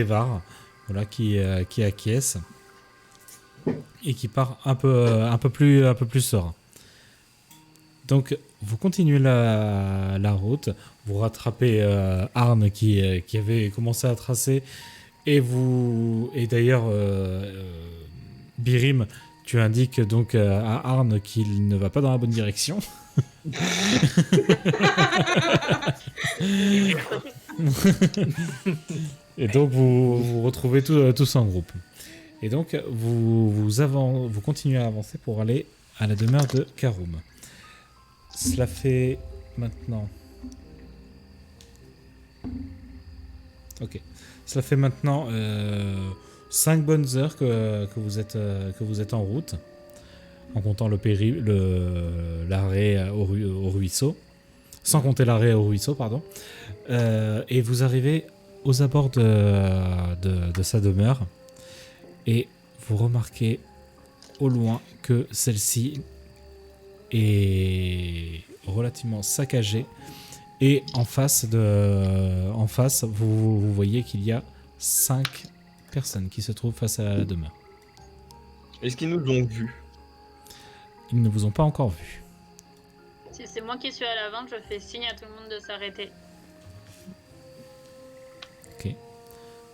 Var, voilà, qui acquiesce et qui part un peu plus serein. Donc vous continuez la route, vous rattrapez Arne qui avait commencé à tracer. Et d'ailleurs, Birim, tu indiques donc à Arne qu'il ne va pas dans la bonne direction. Et donc vous retrouvez tous en groupe. Et donc vous continuez à avancer pour aller à la demeure de Karoum. Cela fait maintenant... Ok. Cela fait maintenant 5 bonnes heures que vous êtes en route, en comptant l'arrêt au ruisseau, sans compter l'arrêt au ruisseau, pardon. Et vous arrivez aux abords de sa demeure, et vous remarquez au loin que celle-ci est relativement saccagée. Et en face, vous voyez qu'il y a 5 personnes qui se trouvent face à la demeure. Est-ce qu'ils nous ont vus? Ils ne vous ont pas encore vu. Si c'est moi qui suis à l'avant, je fais signe à tout le monde de s'arrêter. Ok.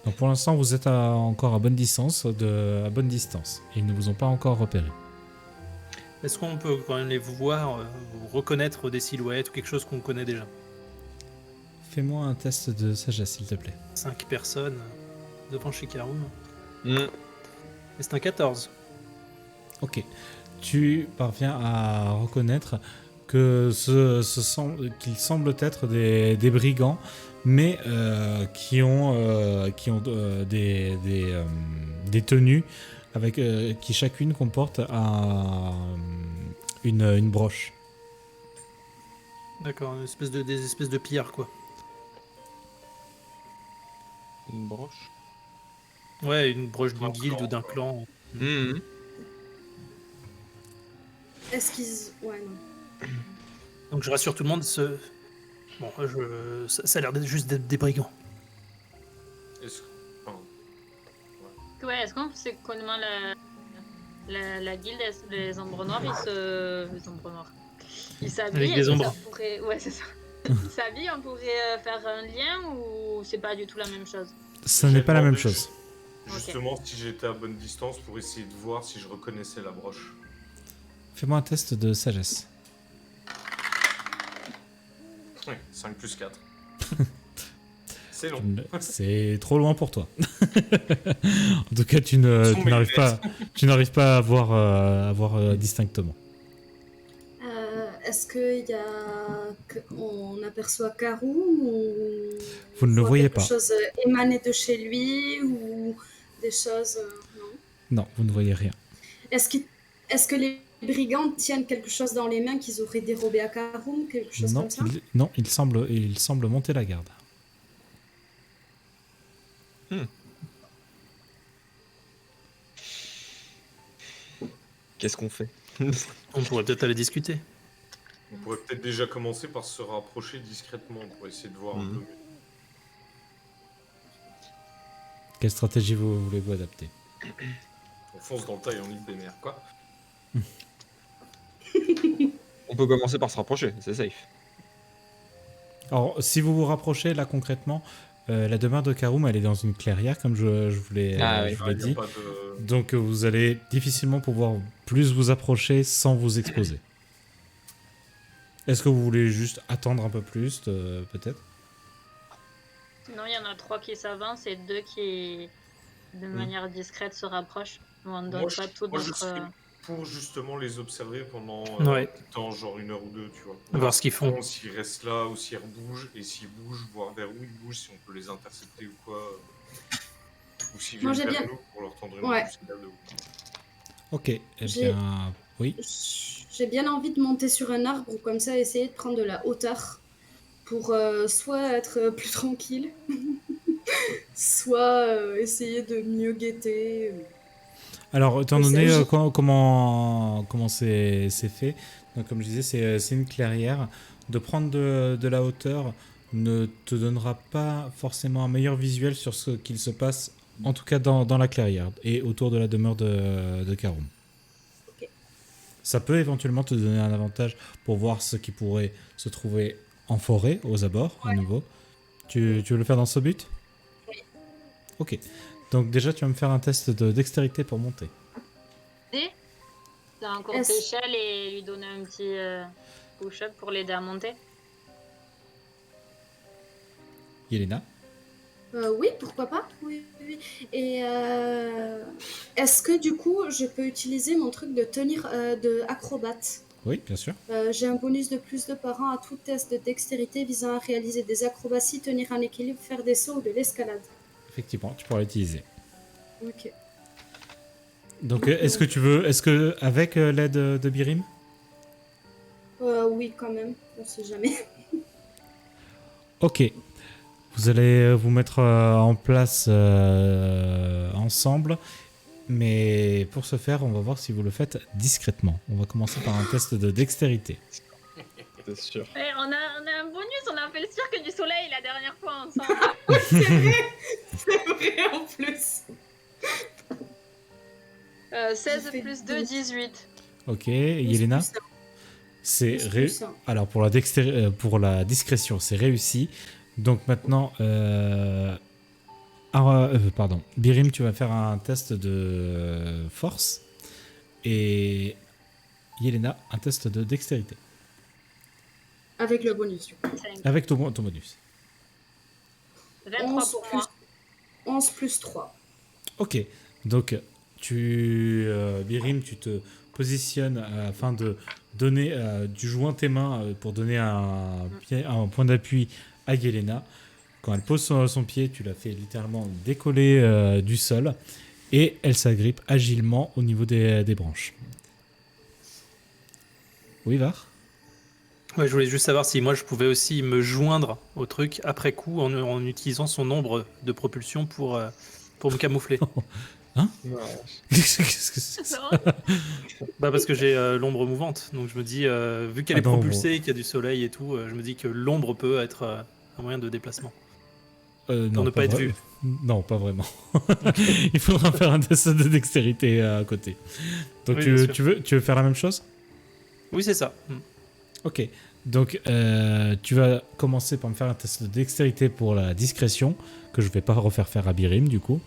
Donc pour l'instant, vous êtes encore à bonne distance. Ils ne vous ont pas encore repéré. Est-ce qu'on peut, quand même les voir, reconnaître des silhouettes ou quelque chose qu'on connaît déjà? Fais-moi un test de sagesse, s'il te plaît. 5 personnes devant chez Karoum. Mm. Et c'est un 14. Ok. Tu parviens à reconnaître que qu'ils semblent être des brigands, mais qui ont des tenues avec, qui chacune comporte une broche. D'accord, des espèces de pillards, quoi. Une broche. Ouais, une broche d'une guilde ou d'un clan. Mhm. Est-ce qu'ils... Ouais, non. Donc je rassure tout le monde, bon, ça a l'air juste d'être des brigands. Est-ce pardon. Ouais, est-ce qu'on sait comment la guilde, les ombres noires, les ombres noirs. Ils s'habillent. Avec des ombres. Ouais, c'est ça. Ils s'habillent, on pourrait faire un lien ou c'est pas du tout la même chose? Ce n'est pas la même chose. Justement, si j'étais à bonne distance pour essayer de voir si je reconnaissais la broche. Fais-moi un test de sagesse. Oui, 5 plus 4. C'est long. C'est trop loin pour toi. En tout cas, tu n'arrives pas à voir distinctement. Est-ce qu'on aperçoit Karoum ou Vous ne le voyez pas. Quelque chose émané de chez lui ou des choses... non. Non, vous ne voyez rien. Est-ce que les brigands tiennent quelque chose dans les mains qu'ils auraient dérobé à Karoum, quelque chose Non, comme ça? non, il semble monter la garde. Qu'est-ce qu'on fait? On pourrait peut-être aller discuter. On pourrait peut-être déjà commencer par se rapprocher discrètement pour essayer de voir un peu mieux. Quelle stratégie voulez-vous adapter? On fonce dans le tas et on lit des mers, quoi. On peut commencer par se rapprocher, c'est safe. Alors, si vous vous rapprochez, là, concrètement, la demeure de Karoum, elle est dans une clairière, comme je vous l'ai dit. Donc, vous allez difficilement pouvoir plus vous approcher sans vous exposer. Est-ce que vous voulez juste attendre un peu plus, peut-être? Sinon, il y en a 3 qui s'avancent et 2 qui, de manière discrète, se rapprochent. On ne donne pas tout je notre... serais pour justement les observer pendant temps, genre 1 heure ou 2, tu vois. Voir ce qu'ils font. S'ils restent là ou s'ils bougent, et s'ils bougent, voir vers où ils bougent, si on peut les intercepter ou quoi. Ou s'ils viennent vers nous pour leur tendre une main jusqu'à vers nous. Ok, eh bien, oui. J'ai bien envie de monter sur un arbre ou comme ça, essayer de prendre de la hauteur pour soit être plus tranquille, soit essayer de mieux guetter. Alors, étant donné comment c'est fait, donc, comme je disais, c'est une clairière. De prendre de la hauteur ne te donnera pas forcément un meilleur visuel sur ce qu'il se passe, en tout cas dans la clairière et autour de la demeure de Karoum. Okay. Ça peut éventuellement te donner un avantage pour voir ce qui pourrait se trouver en forêt, aux abords, à nouveau. Tu veux le faire dans ce but? Oui. Ok. Donc déjà, tu vas me faire un test de dextérité pour monter. T'as un cours Est-ce- d'échelle et lui donner un petit push-up pour l'aider à monter. Yelena? Oui, pourquoi pas. Oui, oui. Et est-ce que du coup, je peux utiliser mon truc de tenir de acrobate? Oui, bien sûr. J'ai un bonus de plus de par an à tout test de dextérité visant à réaliser des acrobaties, tenir un équilibre, faire des sauts ou de l'escalade. Effectivement, tu pourras l'utiliser. Ok. Donc, est-ce que avec l'aide de Birim? Oui, quand même. On sait jamais. Ok. Vous allez vous mettre en place ensemble. Mais pour ce faire, on va voir si vous le faites discrètement. On va commencer par un test de dextérité. C'est sûr. Ouais, on a un bonus, on a fait le cirque du soleil la dernière fois ensemble. C'est vrai en plus. 16 J'ai fait plus 2, 12. 18. Ok, Yelena? C'est Alors pour la discrétion, c'est réussi. Donc maintenant, pardon, Birim, tu vas faire un test de force et Yelena un test de dextérité Avec le bonus. Du coup. 5. avec ton bonus. 23 11 pour plus, moi. 11 plus 3. Ok, donc Birim, tu te positionnes afin de donner, tu joins tes mains pour donner un point d'appui à Yelena. Quand elle pose son pied, tu la fais littéralement décoller du sol et elle s'agrippe agilement au niveau des branches. Oui, Var? Ouais, je voulais juste savoir si moi je pouvais aussi me joindre au truc après coup en utilisant son nombre de propulsion pour me camoufler. Qu'est-ce que c'est ça? Bah parce que j'ai l'ombre mouvante, donc je me dis, vu qu'elle est non, propulsée, qu'il y a du soleil et tout, je me dis que l'ombre peut être un moyen de déplacement. Non, ne pas être vu. Non, pas vraiment. Il faudra faire un test de dextérité à côté. Donc Oui, bien sûr. tu veux faire la même chose? Oui, c'est ça. Ok. Donc tu vas commencer par me faire un test de dextérité pour la discrétion, que je vais pas refaire faire à Birim du coup.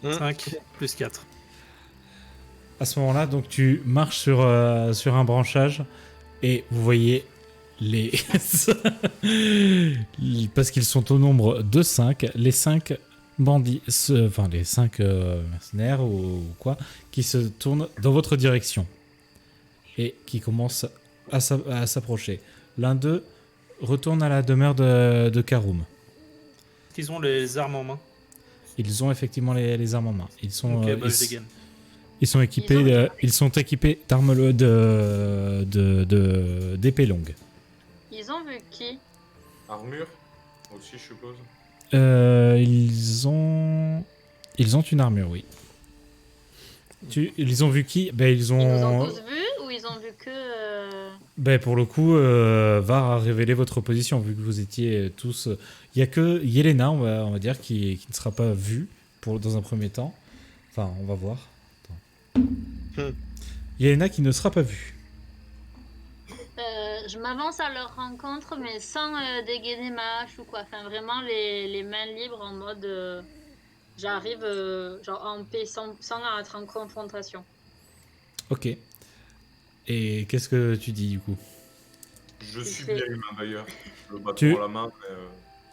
5 plus 4. À ce moment-là, donc tu marches sur un branchage et vous voyez les... Parce qu'ils sont au nombre de 5, les 5 bandits, enfin les 5 mercenaires ou quoi, qui se tournent dans votre direction et qui commencent à s'approcher. L'un d'eux retourne à la demeure de Karum. Ils ont les armes en main. Ils ont effectivement les armes en main. Ils sont, Ok, bah je dégaine. ils sont équipés, ils sont équipés d'armes d'épées longues. Ils ont vu qui? Armure aussi, je suppose. Ils ont une armure, oui. Ils ont vu qui? Ben ils Ils nous ont ont. tous vus ou ils ont vu que... Ben pour le coup, Var a révélé votre position vu que vous étiez tous. Il y a que Yelena, on va dire, qui ne sera pas vue dans un premier temps. Enfin, on va voir. Yelena qui ne sera pas vue. Je m'avance à leur rencontre, mais sans dégainer ma hache ou quoi. Enfin, vraiment les mains libres en mode... j'arrive genre en paix, sans être en confrontation. Ok. Et qu'est-ce que tu dis du coup? Je suis bien humain d'ailleurs. Le bâton Tu- à la main, mais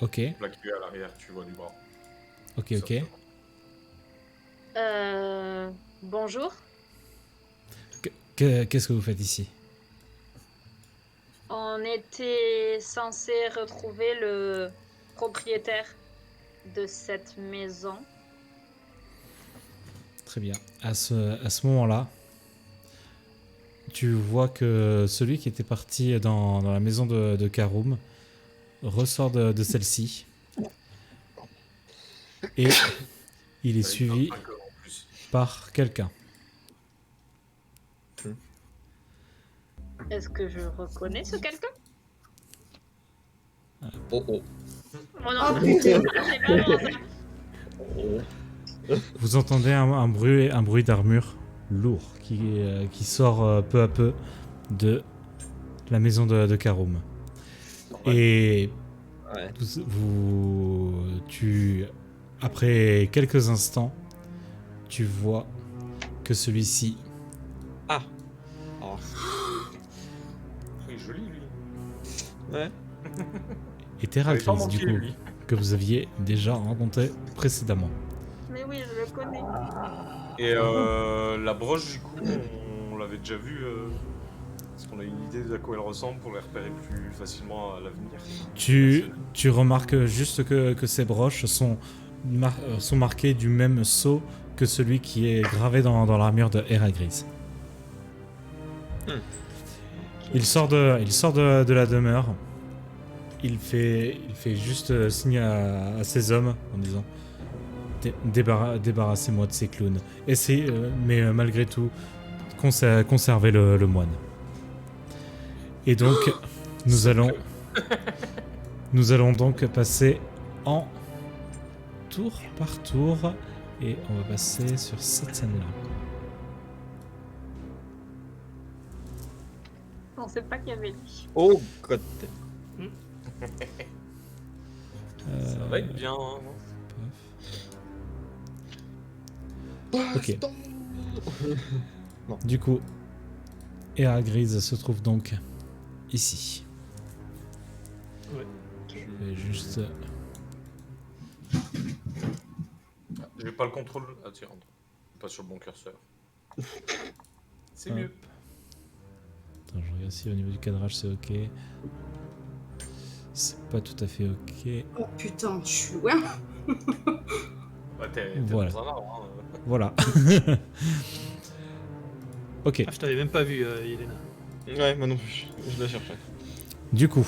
Ok, plaqué à l'arrière, tu vois du bras. ok. Bonjour. Qu'est-ce que vous faites ici? On était censé retrouver le propriétaire de cette maison. Très bien. À ce moment-là, tu vois que celui qui était parti dans la maison de Karum ressort de celle-ci. Et il est Avec suivi 25 heures en plus. par quelqu'un. Est-ce que je reconnais ce quelqu'un? Oh oh. Oh non, Oh, putain. c'est pas bon, ça. Oh. Vous entendez un bruit d'armure lourd qui sort peu à peu la maison de Karum. Ouais. Et Ouais. après quelques instants, tu vois que celui-ci Ah. Oh. Il est joli, lui. Ouais. est Il avait pas Héraclès, du manqué, coup, lui. que vous aviez déjà rencontré précédemment. Mais oui, je le connais. Et la broche, du coup, on l'avait déjà vue. Est-ce qu'on a une idée de à quoi elle ressemble pour les repérer plus facilement à l'avenir? Tu remarques juste que ces broches sont marquées du même sceau que celui qui est gravé dans l'armure de Héraclès. Il sort de la demeure. Il fait juste signe à ses hommes en disant débarrassez-moi de ces clowns. Mais malgré tout, conservez le moine. Et donc, nous allons donc passer en tour par tour. Et on va passer sur cette scène-là. On sait pas qu'il y avait lui. Oh god. Ça va être bien, hein. Ok. Du coup, Héraclès se trouve donc ici. Ouais. Je vais juste... J'ai pas le contrôle. Ah tiens, pas sur le bon curseur. C'est Hop. mieux. Attends, je regarde si au niveau du cadrage c'est ok. C'est pas tout à fait ok. Oh putain, je suis loin. Bah, t'es Voilà. dans un arbre, hein. Voilà. Ok. Ah, je t'avais même pas vu, Yelena. Ouais, moi non plus. Je la cherchais. Du coup,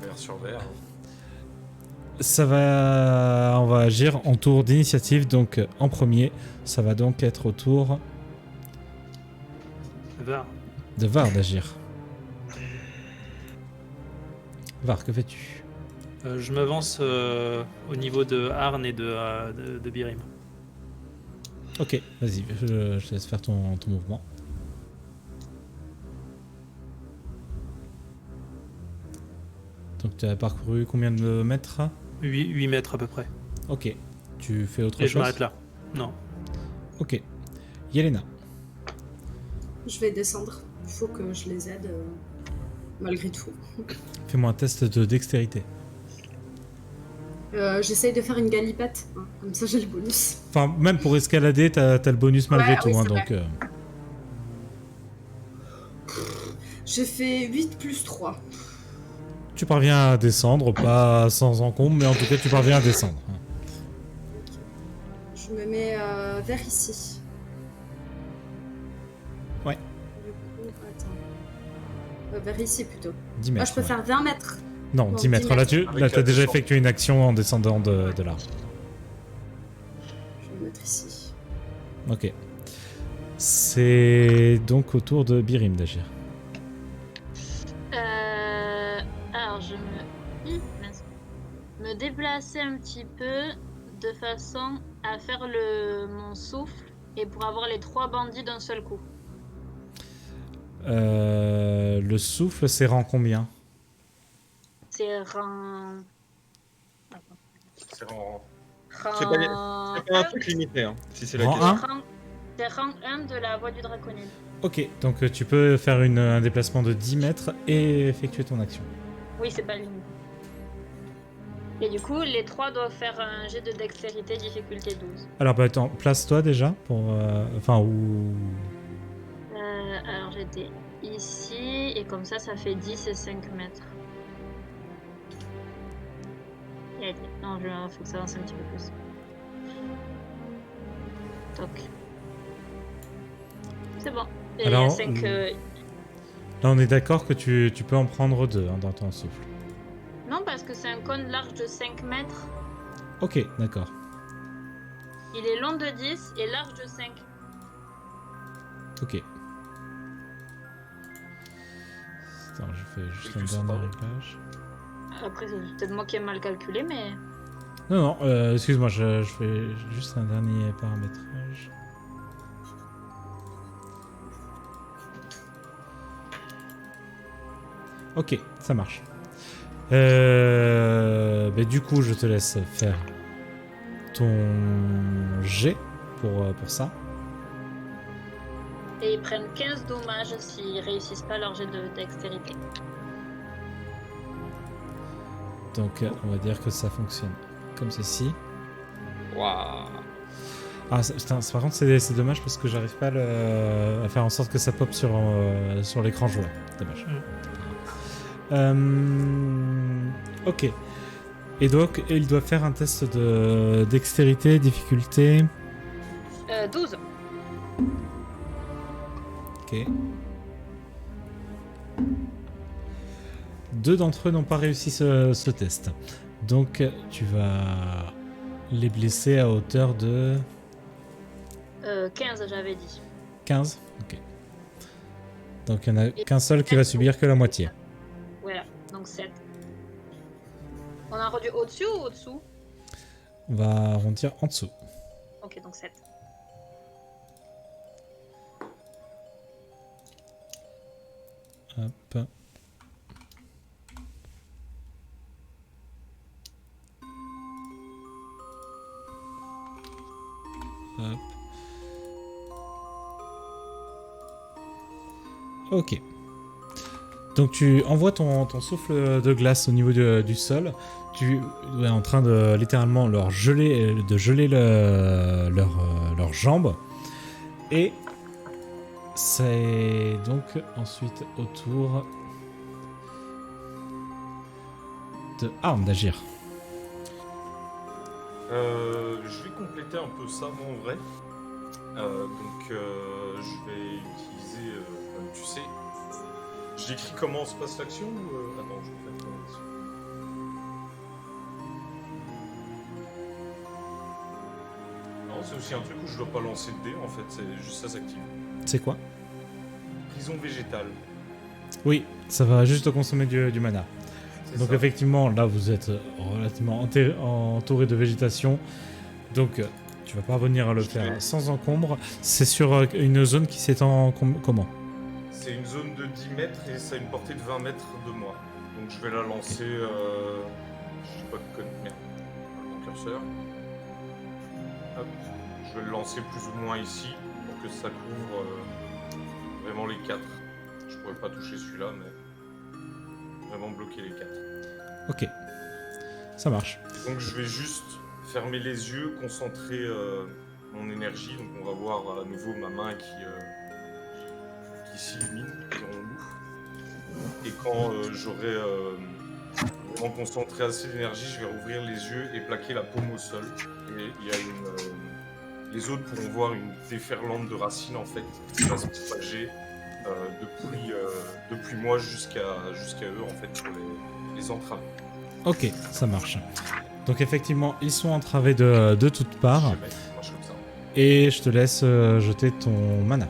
Vert sur vert. hein. on va agir en tour d'initiative. Donc en premier, ça va donc être au tour Var. de Var d'agir. Var, que fais-tu? Je m'avance au niveau de Arn et de Birim. Ok, vas-y, je te laisse faire ton mouvement. Donc tu as parcouru combien de mètres? 8 mètres à peu près. Ok, tu fais autre Et je chose? m'arrête là. Non. Ok. Yelena. Je vais descendre. Il faut que je les aide, malgré tout. Fais-moi un test de dextérité. J'essaye de faire une galipette, hein, comme ça j'ai le bonus. Enfin, même pour escalader, t'as le bonus malgré Ouais, tout. oui, Hein, c'est donc, J'ai fait 8 plus 3. tu parviens à descendre, pas sans encombre, mais en tout cas, tu parviens à descendre. Hein. Je me mets vers ici. Ouais. Du coup, attends. Vers ici plutôt. 10 Ah, mètres. je peux ouais. faire 20 mètres. Non, Non, 10 mètres. 10 Là, mètres. Avec t'as la déjà descente. effectué une action en descendant de l'arbre. Je vais me mettre ici. Ok. C'est donc au tour de Birim d'agir. Alors, je me déplacer un petit peu de façon à faire mon souffle et pour avoir les 3 bandits d'un seul coup. Le souffle, c'est rang combien? C'est rang... C'est rang. C'est pas un truc limité, hein, si c'est la Rang question. 1. C'est rang 1 de la voie du draconien. Ok, donc tu peux faire un déplacement de 10 mètres et effectuer ton action. Oui, c'est pas limite. Et du coup, les 3 doivent faire un jet de dextérité difficulté 12. Alors, bah attends, place-toi déjà pour. Enfin, où. Alors j'étais ici, et comme ça fait 10 et 5 mètres. Non, faut que ça avance un petit peu plus. Toc. C'est bon. Et Alors, il y a 5... Là, on est d'accord que tu peux en prendre 2 dans ton souffle. Non, parce que c'est un cône large de 5 mètres. Ok, d'accord. Il est long de 10 et large de 5. Ok. Attends, je fais juste Et un tu sais dernier pas. réglage. Après, c'est peut-être moi qui ai mal calculé, mais... Non, excuse-moi, je fais juste un dernier paramétrage. Ok, ça marche. Du coup, je te laisse faire ton jet pour ça. Et ils prennent 15 dommages s'ils réussissent pas leur jet de dextérité. Donc, on va dire que ça fonctionne comme ceci. Waouh. Ah, par contre, c'est dommage parce que j'arrive pas à faire en sorte que ça pop sur l'écran joueur. Dommage. Ok. Et donc, il doit faire un test de dextérité, difficulté. 12. Ok. 2 d'entre eux n'ont pas réussi ce test. Donc, tu vas les blesser à hauteur de 15, j'avais dit. 15. Ok. Donc, il n'y en a qu'un seul qui va subir que la moitié. Voilà, donc 7. On a rendu au-dessus ou au-dessous? On va arrondir en dessous. Ok, donc 7. Hop. Hop. Ok. Donc tu envoies ton souffle de glace au niveau du sol. Tu es en train de littéralement leur geler leurs jambes. Et c'est donc ensuite au tour de Arm d'agir. Je vais compléter un peu ça, moi, en vrai. Je vais utiliser, tu sais, je décris comment se passe l'action ou... Attends, je vais faire comment. Non, c'est aussi un truc où je dois pas lancer de dés, en fait, c'est juste ça s'active. C'est quoi? Prison végétale. Oui, ça va juste consommer du mana. C'est Donc ça. effectivement, là vous êtes relativement entouré de végétation. Donc tu vas parvenir à le faire sans encombre. C'est sur une zone qui s'étend comment? C'est une zone de 10 mètres et ça a une portée de 20 mètres de moi. Donc je vais la lancer... Je sais pas de code, merde. Mon curseur. Hop. Je vais le lancer plus ou moins ici pour que ça couvre vraiment les 4. Je pourrais pas toucher celui-là, mais vraiment bloquer les 4. Ok, ça marche. Donc je vais juste fermer les yeux, concentrer mon énergie. Donc on va voir à nouveau ma main qui s'illumine, dirons-nous. Et quand j'aurai vraiment concentré assez d'énergie, je vais rouvrir les yeux et plaquer la paume au sol. Et il y a les autres pourront voir une déferlante de racines en fait qui va se propager depuis moi jusqu'à eux en fait pour les entraver. Ok, ça marche. Donc effectivement, ils sont entravés de toutes parts. Je vais mettre ça marche comme ça. Et je te laisse jeter ton mana.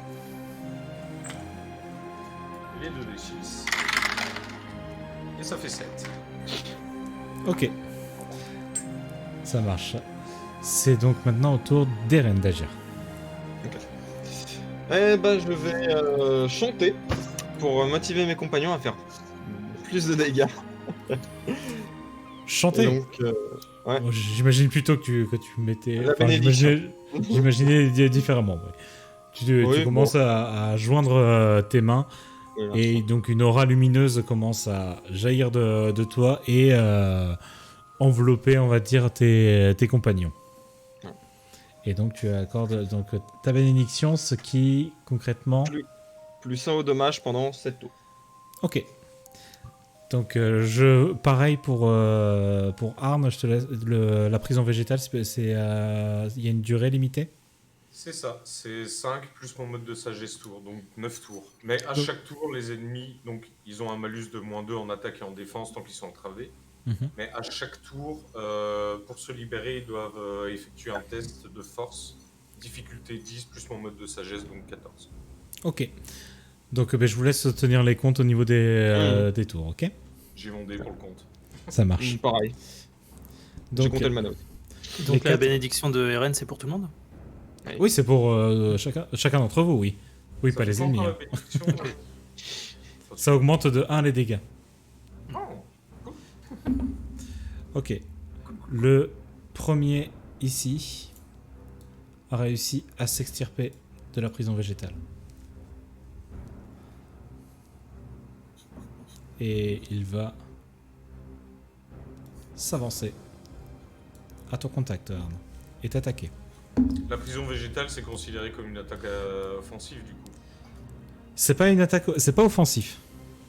Les 2d6. Et ça fait 7. Ok. Ça marche. C'est donc maintenant au tour d'Eren d'agir. Eh ben, je vais chanter pour motiver mes compagnons à faire plus de dégâts. Chanter. Et donc, ouais. Bon, j'imagine plutôt que tu mettais... La bénédiction. J'imaginais différemment. Ouais. Tu commences à joindre tes mains et donc une aura lumineuse commence à jaillir de toi et envelopper, on va dire, tes compagnons. Ouais. Et donc tu accordes donc, ta bénédiction, ce qui concrètement... Plus 1 au dommage pendant 7 tours. Ok. Donc pareil pour Arne, je te laisse la prison végétale, il y a une durée limitée? C'est ça, c'est 5 plus mon mode de sagesse tour, donc 9 tours. Mais à chaque tour, les ennemis, donc ils ont un malus de -2 en attaque et en défense tant qu'ils sont entravés. Mais à chaque tour, pour se libérer, ils doivent effectuer un test de force, difficulté 10 plus mon mode de sagesse, donc 14. Ok. Donc je vous laisse tenir les comptes au niveau des tours, ok? J'ai mon dé pour le compte. Ça marche. Pareil. Donc, J'ai compté le mana. Donc la quatre- bénédiction de Eren, c'est pour tout le monde? Oui, c'est pour chacun d'entre vous, oui. Oui, Ça pas fait les pas ennemis. encore hein. la bénédiction, Ça augmente de 1 les dégâts. Ok. Le premier ici a réussi à s'extirper de la prison végétale. Et il va s'avancer à ton contact, Arne, et t'attaquer. La prison végétale, c'est considéré comme une attaque offensive du coup. C'est pas une attaque, c'est pas offensif.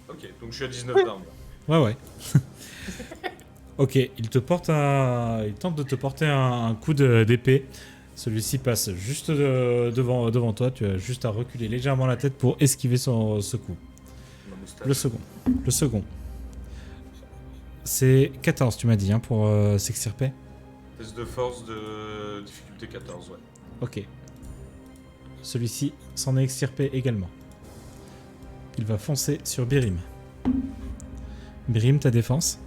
Ok, donc je suis à 19 d'armes. Ouais. Ok, il tente de te porter un coup d'épée. Celui-ci passe juste devant toi. Tu as juste à reculer légèrement la tête pour esquiver ce coup. Ma moustache. Le second. C'est 14, tu m'as dit, hein, pour s'extirper. Test de force de difficulté 14, ouais. Ok. Celui-ci s'en est extirpé également. Il va foncer sur Birim. Birim, ta défense.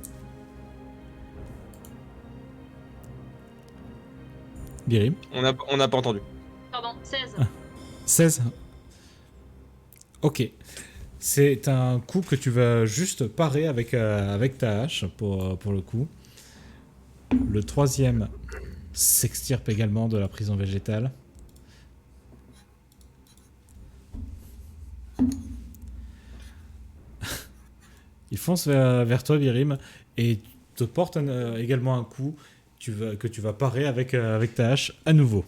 Birim. On n'a pas entendu. Pardon, 16. 16. Ok. C'est un coup que tu vas juste parer avec ta hache pour le coup. Le troisième s'extirpe également de la prison végétale. Il fonce vers toi, Birim, et te porte également un coup que tu vas parer avec ta hache à nouveau.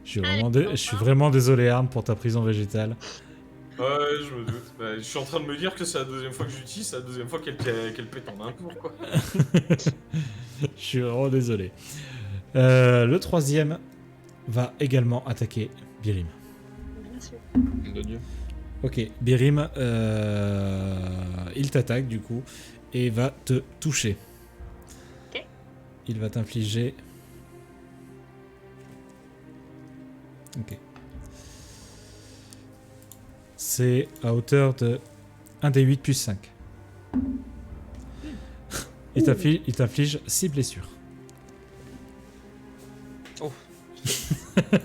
Je suis vraiment désolé, Arne, pour ta prison végétale. Ouais, je me doute. Bah, je suis en train de me dire que c'est la deuxième fois que j'utilise, c'est la deuxième fois qu'elle pète en un tour, quoi. Je suis vraiment désolé. Le troisième va également attaquer Birim. Bien sûr. De Dieu. Ok, Birim, il t'attaque du coup et va te toucher. Ok. Il va t'infliger... Ok. C'est à hauteur de 1 des 8 plus 5. Il t'inflige 6 blessures.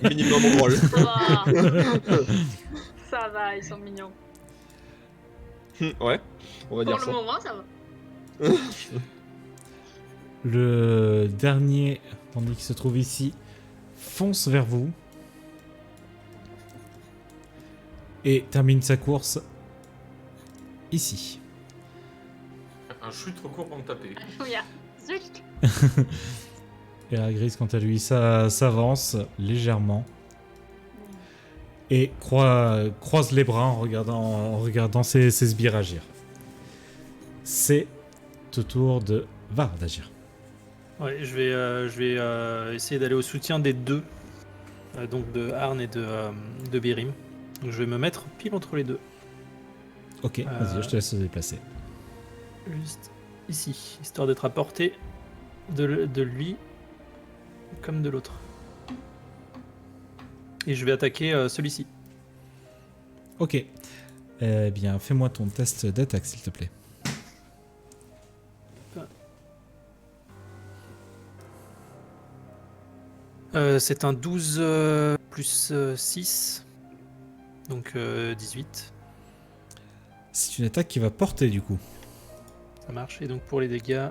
Minimum rôle. Ça va. Ça va, ils sont mignons. Ouais, on va Pour dire le ça. moment, ça va. Le dernier, tandis qu'il se trouve ici, fonce vers vous et termine sa course ici. Un chute trop court pour me taper. Oui, zut. Et la grise, quant à lui, ça s'avance légèrement et croise les bras en regardant ses sbires agir. C'est au tour de Var d'agir. Ouais, je vais essayer d'aller au soutien des deux, donc de Arn et de Birim. Donc je vais me mettre pile entre les deux, Ok, vas-y, je te laisse te déplacer. juste ici, histoire d'être à portée de lui comme de l'autre. Et je vais attaquer celui-ci. Ok. Eh bien, fais-moi ton test d'attaque, s'il te plaît. C'est un 12 plus 6, donc 18. C'est une attaque qui va porter, du coup. Ça marche. Et donc pour les dégâts,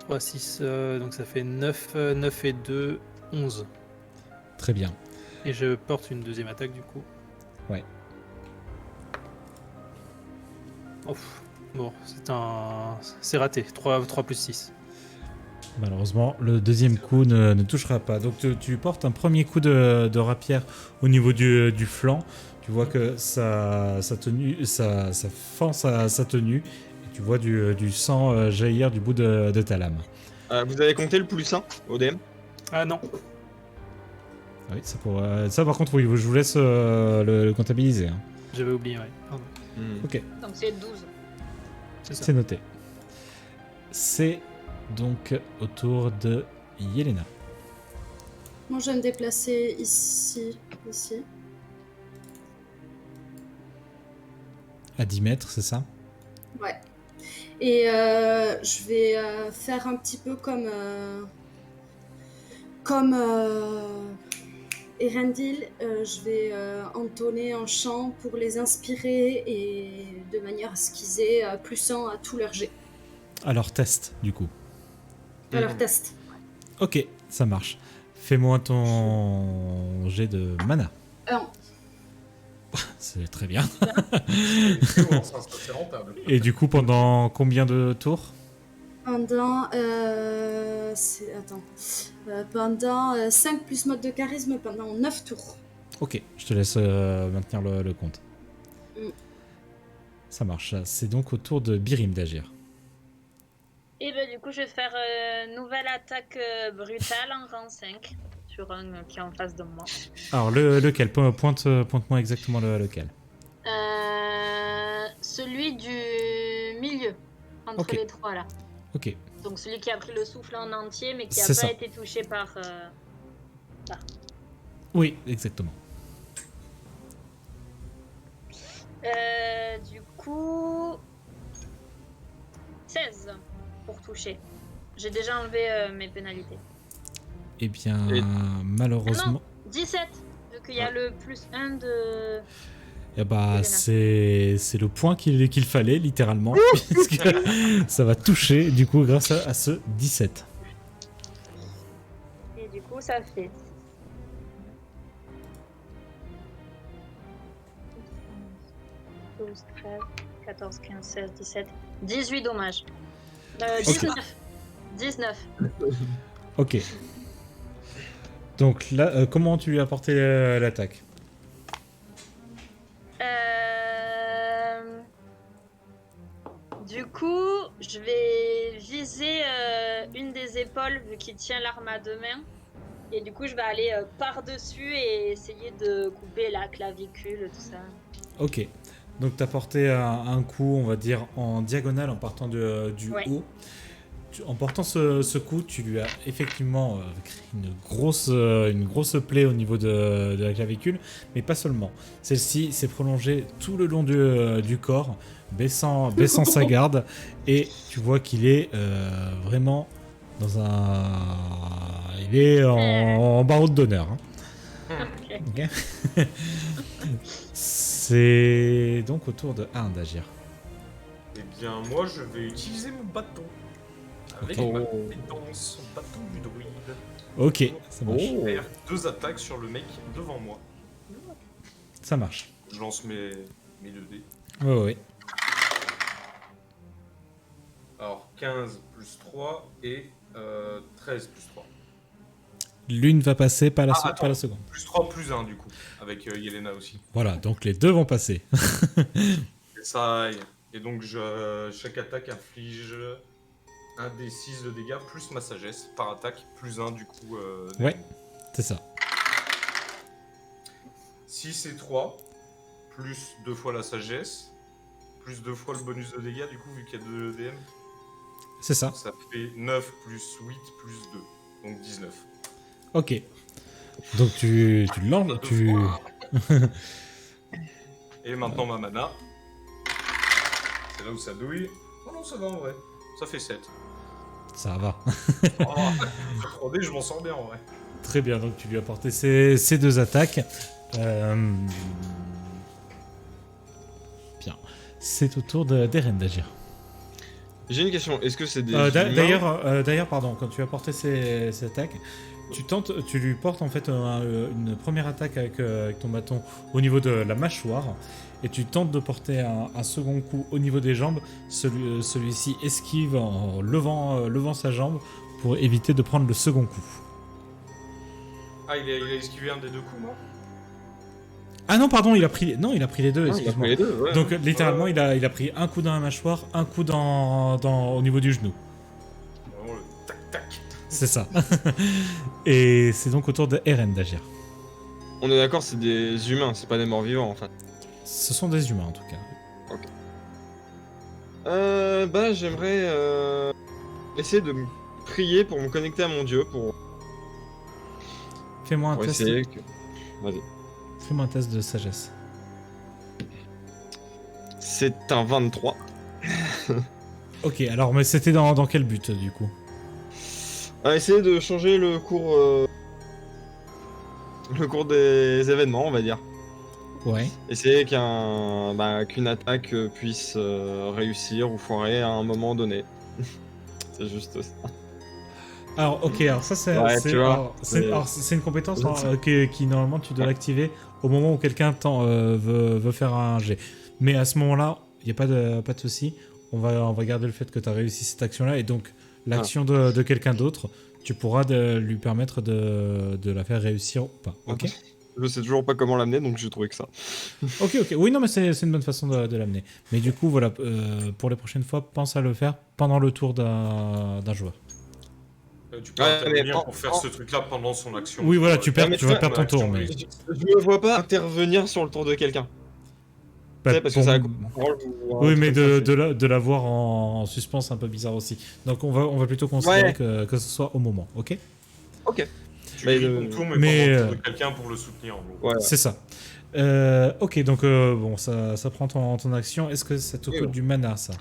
3, 6, donc ça fait 9 et 2, 11. Très bien. Et je porte une deuxième attaque du coup. Ouais. Ouf. Bon, c'est raté. 3 plus 6. Malheureusement, le deuxième coup ne touchera pas. Donc tu portes un premier coup de rapière au niveau du flanc. Tu vois que ça fend sa tenue. Et tu vois du sang jaillir du bout de ta lame. Vous avez compté le plus 1 au DM? Ah non. Ah oui, ça par contre, oui, je vous laisse le comptabiliser. Hein. J'avais oublié, ouais. Pardon. Ok, Donc c'est 12. C'est ça. c'est noté. C'est donc au tour de Yelena. Moi, je vais me déplacer ici. À 10 mètres, c'est ça? Ouais. Et je vais faire un petit peu comme Erendil, je vais entonner un chant pour les inspirer et de manière à ce qu'ils aient +1 à tous leurs jets. Alors, test, du coup. À leur test. Ok, ça marche. Fais-moi ton jet de mana. C'est très bien. C'est rentable. Et du coup, pendant combien de tours? Pendant... pendant 5 plus mode de charisme pendant 9 tours. Ok, je te laisse maintenir le compte. Mm. Ça marche. C'est donc au tour de Birim d'agir. Et ben du coup, je vais faire nouvelle attaque brutale en rang 5 sur un qui est en face de moi. Alors, lequel? Pointe-moi exactement lequel. Celui du milieu, entre Ok. les trois là. Ok, Donc celui qui a pris le souffle en entier, mais qui n'a C'est pas ça. été touché par... oui, exactement. Du coup... 16 pour toucher. J'ai déjà enlevé mes pénalités. Eh bien, Et- malheureusement... 17, vu qu'il y a le +1 de... Eh bah, C'est c'est le point qu'il fallait, littéralement. Puisque ça va toucher, du coup, grâce à ce 17. Et du coup, ça fait... 12, 13, 14, 15, 16, 17... 18 dommages. 19. 19. Ok. Donc là, comment tu lui as apporté l'attaque? Du coup, je vais viser une des épaules vu qu'il tient l'arme à 2 mains. Et du coup, je vais aller par-dessus et essayer de couper la clavicule, tout ça. Ok. Donc tu as porté un coup, on va dire, en diagonale en partant du Ouais. haut. En portant ce coup, tu lui as effectivement créé une grosse plaie au niveau de la clavicule, mais pas seulement. Celle-ci s'est prolongée tout le long du corps, baissant sa garde, et tu vois qu'il est vraiment dans un... Il est en barreau d'honneur. Hein. Ok. Ok. C'est donc au tour de Arne d'agir. Eh bien, moi, je vais utiliser mon bâton. Avec Ok. ma compétence, bâton du druide. Ok, ça marche. Je vais faire 2 attaques sur le mec devant moi. Ça marche. Je lance mes 2 dés. Ouais. Alors, 15 plus 3 et 13 plus 3. L'une va passer, pas la attends. pas la seconde. Plus 3 plus 1 du coup, avec Yelena aussi. Voilà, donc les deux vont passer. Et ça, et donc chaque attaque inflige un des 6 de dégâts plus ma sagesse par attaque, plus 1 du coup. Ouais. C'est ça. 6 et 3, plus 2 fois la sagesse, plus 2 fois le bonus de dégâts du coup vu qu'il y a 2 DM. C'est ça. Ça fait 9 plus 8 plus 2, donc 19. Ok. Donc tu lances, tu... Et maintenant ma mana. C'est là où ça douille. Oh non, ça va en vrai. Ça fait 7. Ça va. Oh, 3D, je m'en sors bien en vrai. Très bien, donc tu lui as porté ces deux attaques. Bien. C'est au tour d'Eren d'agir. J'ai une question, est-ce que c'est des humains D'ailleurs, pardon, quand tu as porté ces attaques, tu lui portes en fait une première attaque avec ton bâton au niveau de la mâchoire, et tu tentes de porter un second coup au niveau des jambes. Celui-ci esquive en levant sa jambe pour éviter de prendre le second coup. Ah, il a esquivé un des 2 coups, moi. Ah non, pardon, il a pris les deux, Ah, il a excuse-moi. pris les deux, ouais. Donc littéralement, il a pris un coup dans la mâchoire, un coup au niveau du genou. Vraiment le tac-tac. C'est ça. Et c'est donc au tour de Eren d'agir. On est d'accord, c'est des humains, c'est pas des morts vivants en fait. Ce sont des humains en tout cas. Bah j'aimerais essayer de me prier pour me connecter à mon dieu pour Fais-moi un test. essayer que... Vas-y. Fais-moi un test de sagesse. C'est un 23. Ok, alors mais c'était dans quel but du coup? Essayer de changer le cours le cours des événements, on va dire. Ouais. Essayer qu'une attaque puisse réussir ou foirer à un moment donné. C'est juste ça. Alors, ok, alors ça, c'est Ouais, tu vois, c'est une compétence qui, normalement, tu dois l'activer au moment où quelqu'un veut faire un jet. Mais à ce moment-là, il n'y a pas de souci. On va garder le fait que tu as réussi cette action-là. Et donc, l'action de quelqu'un d'autre, tu pourras lui permettre de la faire réussir ou pas. Ok. Je sais toujours pas comment l'amener, donc j'ai trouvé que ça. Ok. Oui, non, mais c'est une bonne façon de l'amener. Mais du coup, voilà, pour les prochaines fois, pense à le faire pendant le tour d'un joueur. Tu peux intervenir pour faire ce truc-là pendant son action. Oui, voilà, tu vas perdre ton tour. Mais... Je ne vois pas intervenir sur le tour de quelqu'un. Bah, parce que ça oui, mais de l'avoir en suspens, c'est un peu bizarre aussi. Donc on va plutôt considérer que ce soit au moment, ok? Ok. Tu grilles ton tour, mais pendant le tour de quelqu'un pour le soutenir. En gros. Ouais. C'est ça. Ok, donc bon, ça prend ton action. Est-ce que ça te coûte du mana, ça?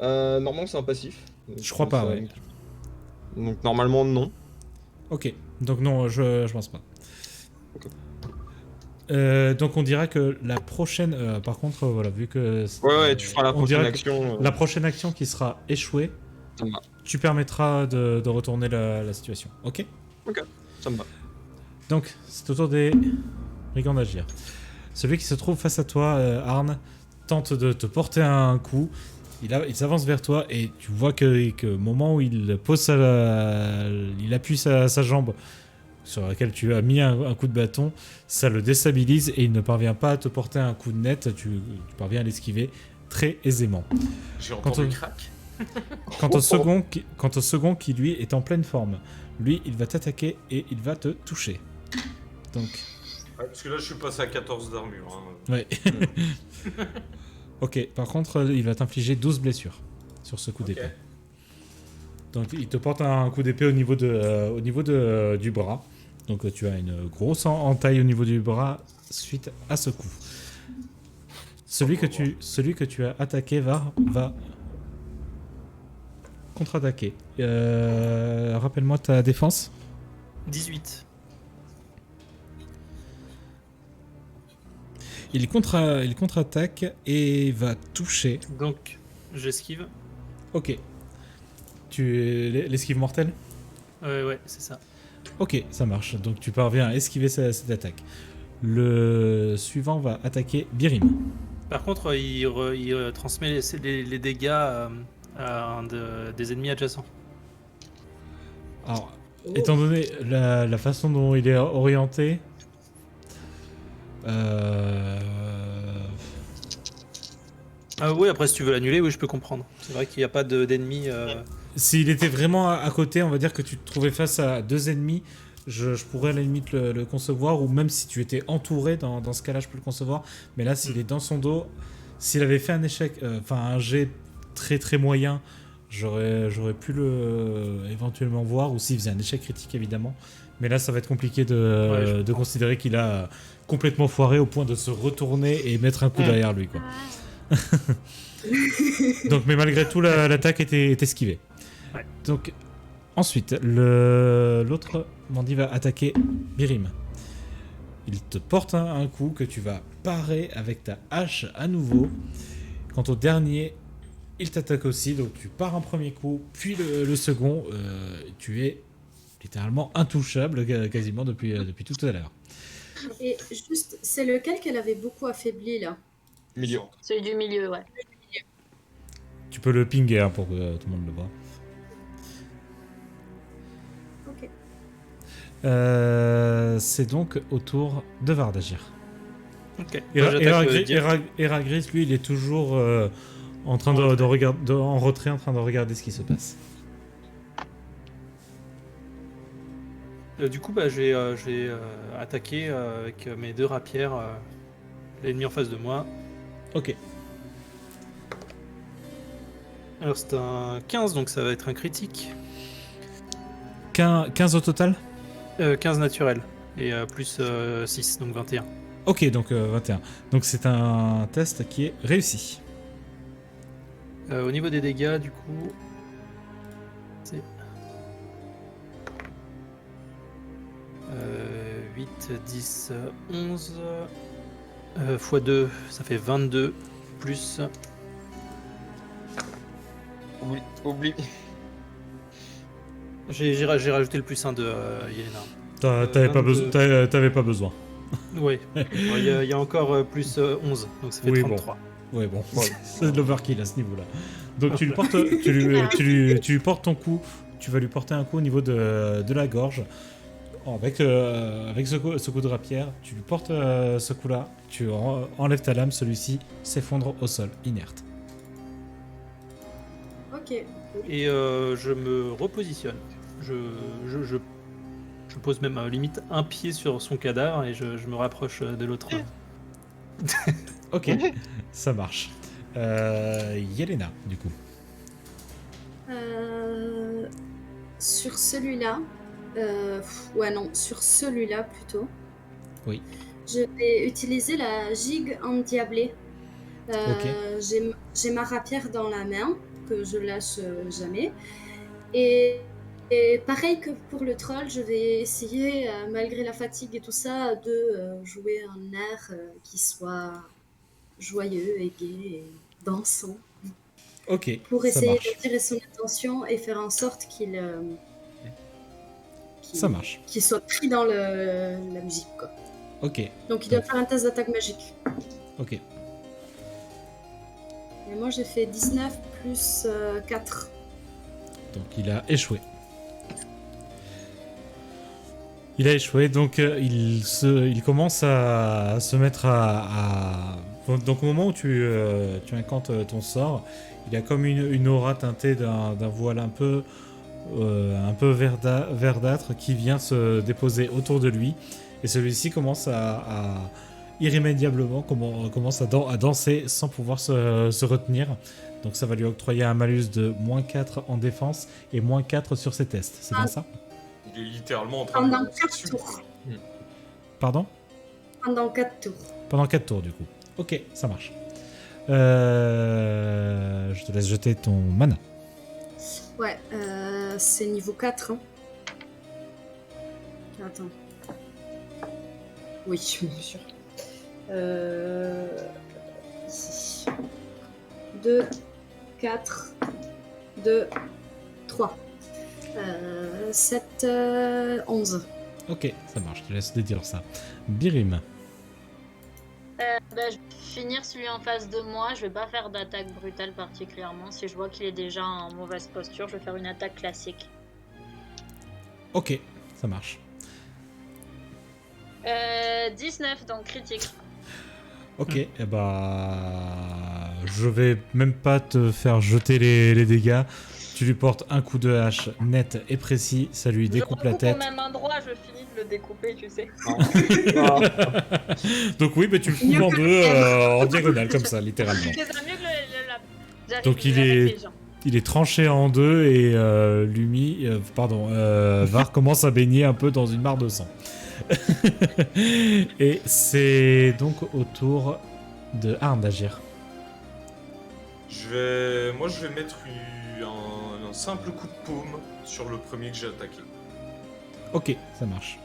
Normalement, c'est un passif. Je crois pas, ouais. Donc normalement, non. Ok, donc non, je pense pas. Ok. Donc on dira que la prochaine, par contre, voilà, vu que tu feras la prochaine action. La prochaine action qui sera échouée, tu permettras de retourner la situation. Ok. Ok, ça me va. Donc c'est au tour des brigands d'agir. Celui qui se trouve face à toi, Arne, tente de te porter un coup. Il s'avance vers toi et tu vois que au moment où il pose il appuie sa jambe sur laquelle tu as mis un coup de bâton, ça le déstabilise et il ne parvient pas à te porter un coup de net, tu parviens à l'esquiver très aisément. J'ai entendu crack. Quant au second qui lui est en pleine forme, lui il va t'attaquer et il va te toucher. Donc... Ouais, parce que là je suis passé à 14 d'armure. Hein. Ouais. Ok, par contre il va t'infliger 12 blessures sur ce coup d'épée. Donc il te porte un coup d'épée au niveau du bras. Donc tu as une grosse entaille au niveau du bras suite à ce coup. Celui que tu as attaqué va contre-attaquer. Rappelle-moi ta défense. 18. Il contre-attaque et va toucher. Donc j'esquive. Ok. L'esquive mortelle ? Ouais, c'est ça. Ok, ça marche. Donc tu parviens à esquiver cette attaque. Le suivant va attaquer Birim. Par contre, il transmet les dégâts à des ennemis adjacents. Alors, étant donné la façon dont il est orienté... Oui, après si tu veux l'annuler, oui, je peux comprendre. C'est vrai qu'il n'y a pas d'ennemis... S'il était vraiment à côté, on va dire que tu te trouvais face à deux ennemis, je pourrais à la limite le concevoir, ou même si tu étais entouré, dans ce cas-là, je peux le concevoir. Mais là, s'il est dans son dos, s'il avait fait un échec, un jet très très moyen, j'aurais pu éventuellement voir, ou s'il faisait un échec critique, évidemment. Mais là, ça va être compliqué de considérer qu'il a complètement foiré au point de se retourner et mettre un coup derrière lui, quoi. Donc, mais malgré tout, l'attaque est esquivée. Ouais. Donc, ensuite, l'autre bandit va attaquer Birim. Il te porte un coup que tu vas parer avec ta hache à nouveau. Quant au dernier, il t'attaque aussi. Donc, tu pars un premier coup, puis le second. Tu es littéralement intouchable quasiment depuis tout à l'heure. Et juste, c'est lequel qu'elle avait beaucoup affaibli là? Milieu. Celui du milieu, ouais. Tu peux le pinguer hein, pour que tout le monde le voit. Ok. C'est donc au tour de Var d'agir. Ok. Eragris, lui, il est toujours en train de regarder, en retrait, en train de regarder ce qui se passe. Du coup, j'ai attaqué avec mes 2 rapières l'ennemi en face de moi. Ok. Alors c'est un 15, donc ça va être un critique. 15 au total ? 15 naturel. Et plus 6, donc 21. Ok, donc 21. Donc c'est un test qui est réussi. Au niveau des dégâts, du coup... C'est... 8, 10, 11. X 2, ça fait 22. Plus. Oublie. J'ai rajouté le plus 1 de Yelena. T'avais pas, 22. t'avais pas besoin. Oui. Il y a encore plus 11, donc ça fait Oui, 33. Ouais, bon, Ouais. c'est de l'overkill à ce niveau-là. Donc tu lui portes, tu lui portes ton coup, tu vas lui porter un coup au niveau de la gorge. Avec ce coup de rapière, tu lui portes ce coup-là, tu enlèves ta lame, celui-ci s'effondre au sol, inerte. Ok. Et je me repositionne. Je pose même limite un pied sur son cadavre et je me rapproche de l'autre. Ok, ça marche. Yelena, du coup. Sur celui-là. Ouais, non, sur celui-là plutôt. Oui. Je vais utiliser la gigue endiablée. Ok. J'ai ma rapière dans la main, que je lâche jamais. Et pareil que pour le troll, je vais essayer, malgré la fatigue et tout ça, de jouer un air qui soit joyeux et gai et dansant. Ok, Pour ça essayer marche. d'attirer son attention et faire en sorte Ça marche. qu'il soit pris dans la musique, quoi. Ok, Donc il doit faire un test d'attaque magique. ok. Et moi j'ai fait 19 plus 4. Donc il a échoué. Il a échoué, donc il commence à se mettre Donc au moment où tu incantes ton sort, il a comme une aura teintée d'un voile un peu verdâtre qui vient se déposer autour de lui. Et celui-ci commence à irrémédiablement commence à danser sans pouvoir se retenir. Donc ça va lui octroyer un malus de -4 en défense et -4 sur ses tests. C'est bien ça? Il est littéralement en train de Pendant danser 4 dessus. tours. Pardon? Pendant 4 tours. Pendant 4 tours du coup. Ok, ça marche. Je te laisse jeter ton mana. Ouais, c'est niveau 4. Hein. Attends. Oui, bien sûr. Ici. 2, 4, 2, 3. 7, 11. Ok, ça marche, je te laisse dédire ça. Birim. Je vais finir celui en face de moi. Je vais pas faire d'attaque brutale particulièrement. Si je vois qu'il est déjà en mauvaise posture, je vais faire une attaque classique. Ok, ça marche. 19, donc critique. Ok, et je vais même pas te faire jeter les dégâts. Tu lui portes un coup de hache net et précis, ça lui découpe la tête. Au même endroit, je finis de le découper, tu sais. Donc oui, mais tu le fous en deux en diagonale comme ça, littéralement. C'est ça, mieux que j'arrive Donc mieux avec les gens. il est tranché en deux et Var commence à baigner un peu dans une mare de sang. Et c'est donc au tour de Arn d'agir. Moi, je vais mettre un simple coup de paume sur le premier que j'ai attaqué. Ok, ça marche.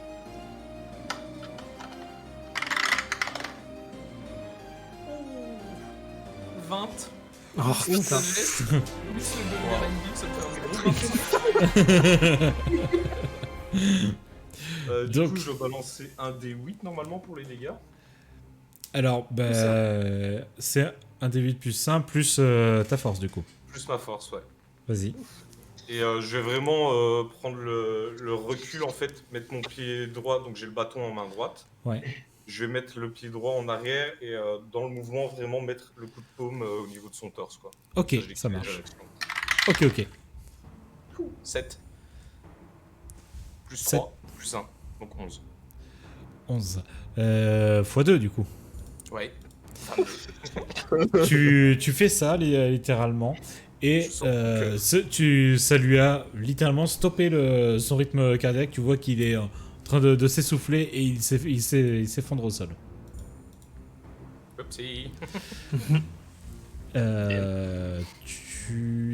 « 20 ». Oh putain. Du Donc- coup, je dois balancer un D8 normalement pour les dégâts. Alors, c'est un D8 plus 1 plus ta force du coup. Plus ma force, ouais. Vas-y. Et je vais vraiment prendre le recul, en fait, mettre mon pied droit, donc j'ai le bâton en main droite. Ouais. Je vais mettre le pied droit en arrière et dans le mouvement, vraiment mettre le coup de paume au niveau de son torse, quoi. Ok, je ça déclenche marche. l'action. Ok. 7. Plus 7. 3, plus 1, donc 11. 11. x2 du coup. Ouais. 22. tu fais ça littéralement. Et Je sens que- ça lui a littéralement stoppé son rythme cardiaque. Tu vois qu'il est en train de s'essouffler et il s'effondre au sol. Oupsie.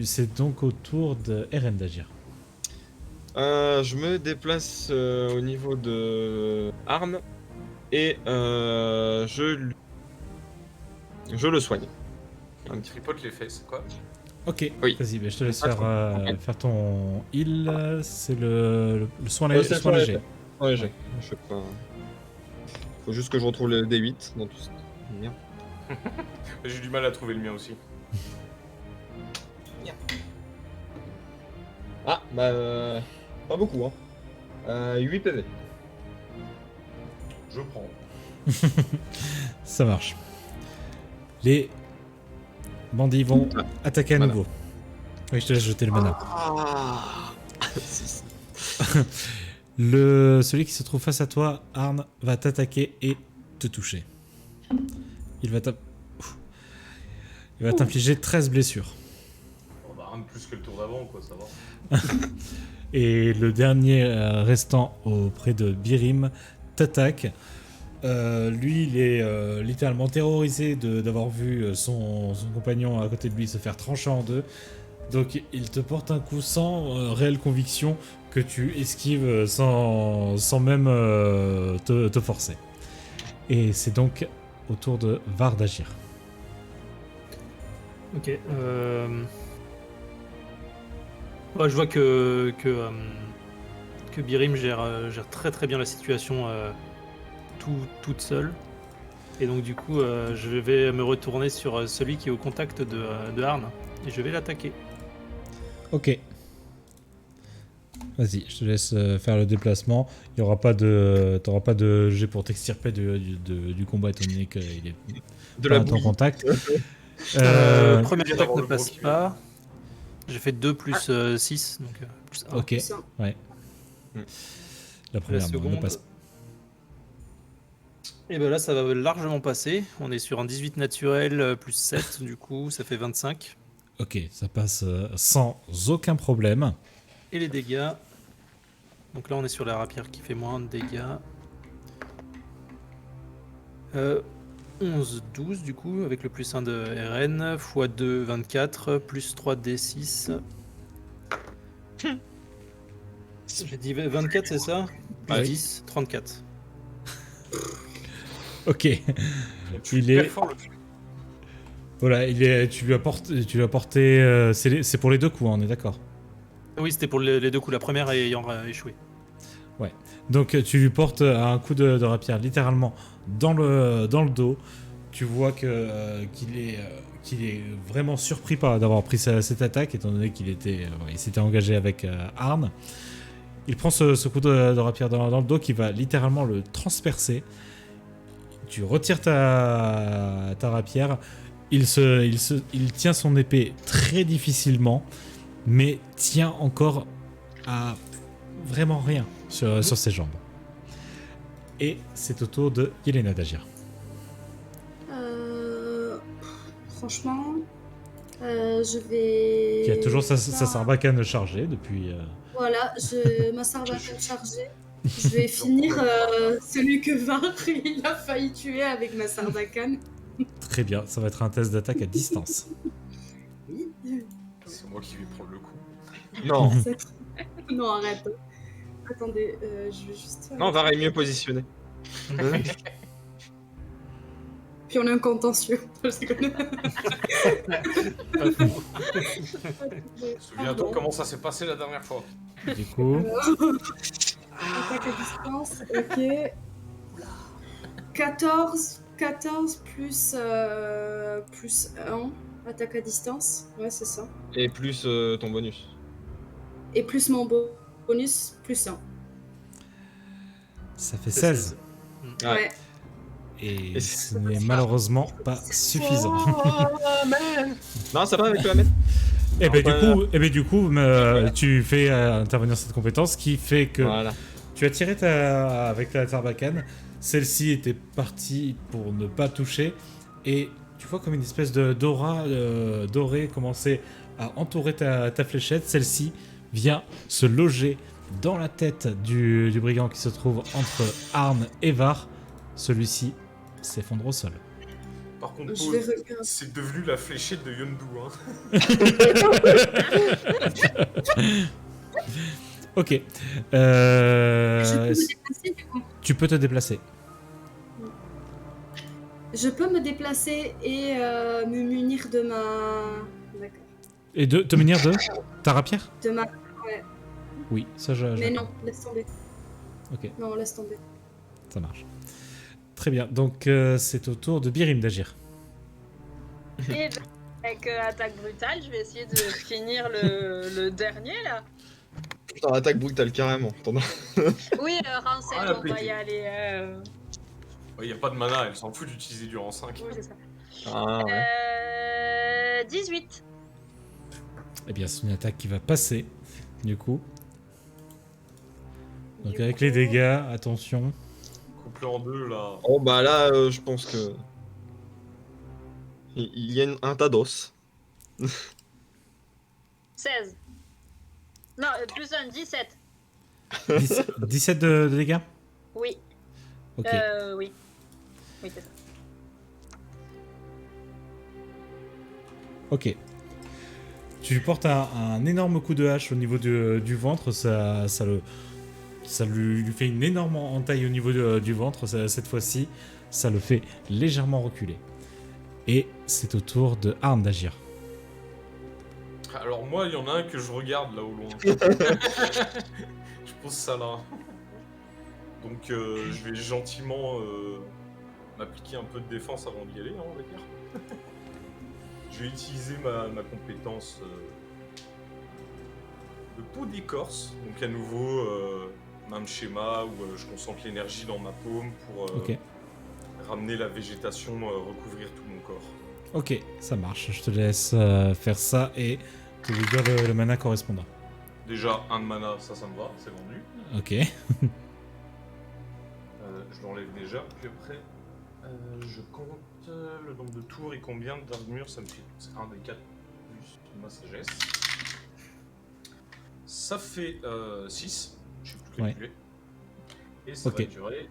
C'est donc au tour de Eren d'agir. Je me déplace au niveau de Arne et je le soigne. Il tripote les fesses, quoi. Ok, Oui. vas-y, je te laisse Pas faire ton heal. C'est le soin léger. c'est Soin le soin léger. Ouais, je sais pas. Faut juste que je retrouve le D8 dans tout ça. Merde. J'ai du mal à trouver le mien aussi. Ah, bah, pas beaucoup, hein. 8 PV. Je prends. Ça marche. Les bandits vont attaquer à Mana. nouveau. Oui, je te laisse jeter le mana. Ah. Celui qui se trouve face à toi, Arne, va t'attaquer et te toucher. Il va t'infliger 13 blessures. Oh, bah, rien de plus que le tour d'avant, quoi, ça va. Et le dernier restant auprès de Birim t'attaque. Lui, il est littéralement terrorisé d'avoir vu son compagnon à côté de lui se faire trancher en deux. Donc il te porte un coup sans réelle conviction que tu esquives sans même te forcer. Et c'est donc au tour de Var d'agir. Ok. Ouais, je vois que Birim gère très très bien la situation toute seule. Et donc du coup, je vais me retourner sur celui qui est au contact de Arne. Et je vais l'attaquer. Ok. Vas-y, je te laisse faire le déplacement. Il y aura pas de, t'auras pas de jet pour t'extirper du combat étant donné qu'il est De pas la à ton bouillie. contact. Première bien attaque d'avoir ne le passe gros pas. J'ai fait 2 plus 6, donc plus 1. Ok, Ça. ouais. La première ne seconde. passe pas. Et ben là, ça va largement passer. On est sur un 18 naturel plus 7, du coup, ça fait 25. Ok, ça passe sans aucun problème. Et les dégâts. Donc là, on est sur la rapière qui fait moins de dégâts. 11, 12 du coup, avec le plus 1 de RN, x 2, 24, plus 3 D6. J'ai dit 24, c'est ça? Plus Oui. 10, 34. Ok. Tu Il est- perds fort le truc. Voilà, tu lui as porté. C'est pour les deux coups, hein, on est d'accord. Oui, c'était pour les deux coups, la première ayant échoué. Donc tu lui portes un coup de rapière littéralement dans le dos. Tu vois qu'il est vraiment surpris d'avoir pris cette attaque, étant donné il s'était engagé avec Arne. Il prend ce coup de rapière dans le dos qui va littéralement le transpercer. Tu retires ta rapière. Il tient son épée très difficilement, mais tient encore à vraiment rien sur ses jambes. Et c'est au tour de Yelena d'agir. Franchement, je vais. Qui a toujours sa sarbacane chargée depuis. Voilà, ma sarbacane chargée. Je vais finir celui que Var il a failli tuer avec ma sarbacane. Très bien, ça va être un test d'attaque à distance. Oui. C'est moi qui vais prendre le coup. Non, Non, arrête. Attendez, je vais juste. non, Var est mieux positionné. Puis on est un contentieux. Je déconne. Souviens-toi comment ça s'est passé la dernière fois. Du coup, Attaque à distance, ok. 14 plus 1. Attaque à distance, ouais, c'est ça. Et plus ton bonus. Et plus mon bonus, plus 1. ça fait C'est 16. Ouais. Ouais. Et Et ce n'est malheureusement pas suffisant. Non, ça va avec le Ahmed. Et ben du coup, tu fais intervenir cette compétence qui fait que Voilà. tu as tiré avec ta sarbacane. Celle-ci était partie pour ne pas toucher. Et tu vois comme une espèce d'aura dorée commencer à entourer ta fléchette. Celle-ci vient se loger dans la tête du brigand qui se trouve entre Arne et Var. Celui-ci s'effondre au sol. Par contre, Je Paul, vais regarder. c'est devenu la fléchette de Yondu. Hein. Ok. Je peux me déplacer du coup. Tu peux te déplacer. Je peux me déplacer et me munir de ma. D'accord. Et de te munir de ta rapière? De ma. Ouais. Oui, ça je. Mais non, laisse tomber. Ok, Non, laisse tomber. ça marche. Très bien. Donc c'est au tour de Birim d'agir. Et ben, avec attaque brutale, je vais essayer de finir le dernier là. Putain, attaque brutale, carrément. Attends. Oui, Rancel, Ah, la on va y pété. aller. Il n'y a pas de mana, elle s'en fout d'utiliser du rang 5. Oui, c'est ça. Ah, ouais. 18. Eh bien, c'est une attaque qui va passer. Du coup. Donc avec les dégâts, attention. Couplé en deux, là. Oh, bah là, je pense que. Il y a un tas d'os. 16. Non, plus un 17. 17 de dégâts? Oui. Ok. Oui. Oui, c'est ça. Ok. Tu lui portes un énorme coup de hache au niveau du ventre, ça lui fait une énorme entaille au niveau du ventre, cette fois-ci, ça le fait légèrement reculer. Et c'est au tour de Arn d'agir. Alors moi, il y en a un que je regarde là au loin. Je pose ça là. Donc je vais gentiment m'appliquer un peu de défense avant d'y aller, hein, on va dire. Je vais utiliser ma compétence de peau d'écorce. Donc à nouveau, même schéma où je concentre l'énergie dans ma paume pour Ok. ramener la végétation, recouvrir tout mon corps. Ok, ça marche. Je te laisse faire ça et te lui dire le mana correspondant. Déjà, un de mana, ça me va, c'est vendu. Ok. Je l'enlève déjà, puis après, je compte le nombre de tours et combien d'armure ça me fait. C'est 1 des 4 plus ma sagesse. Ça fait 6, je sais plus calculer. Et ça Ok. va durer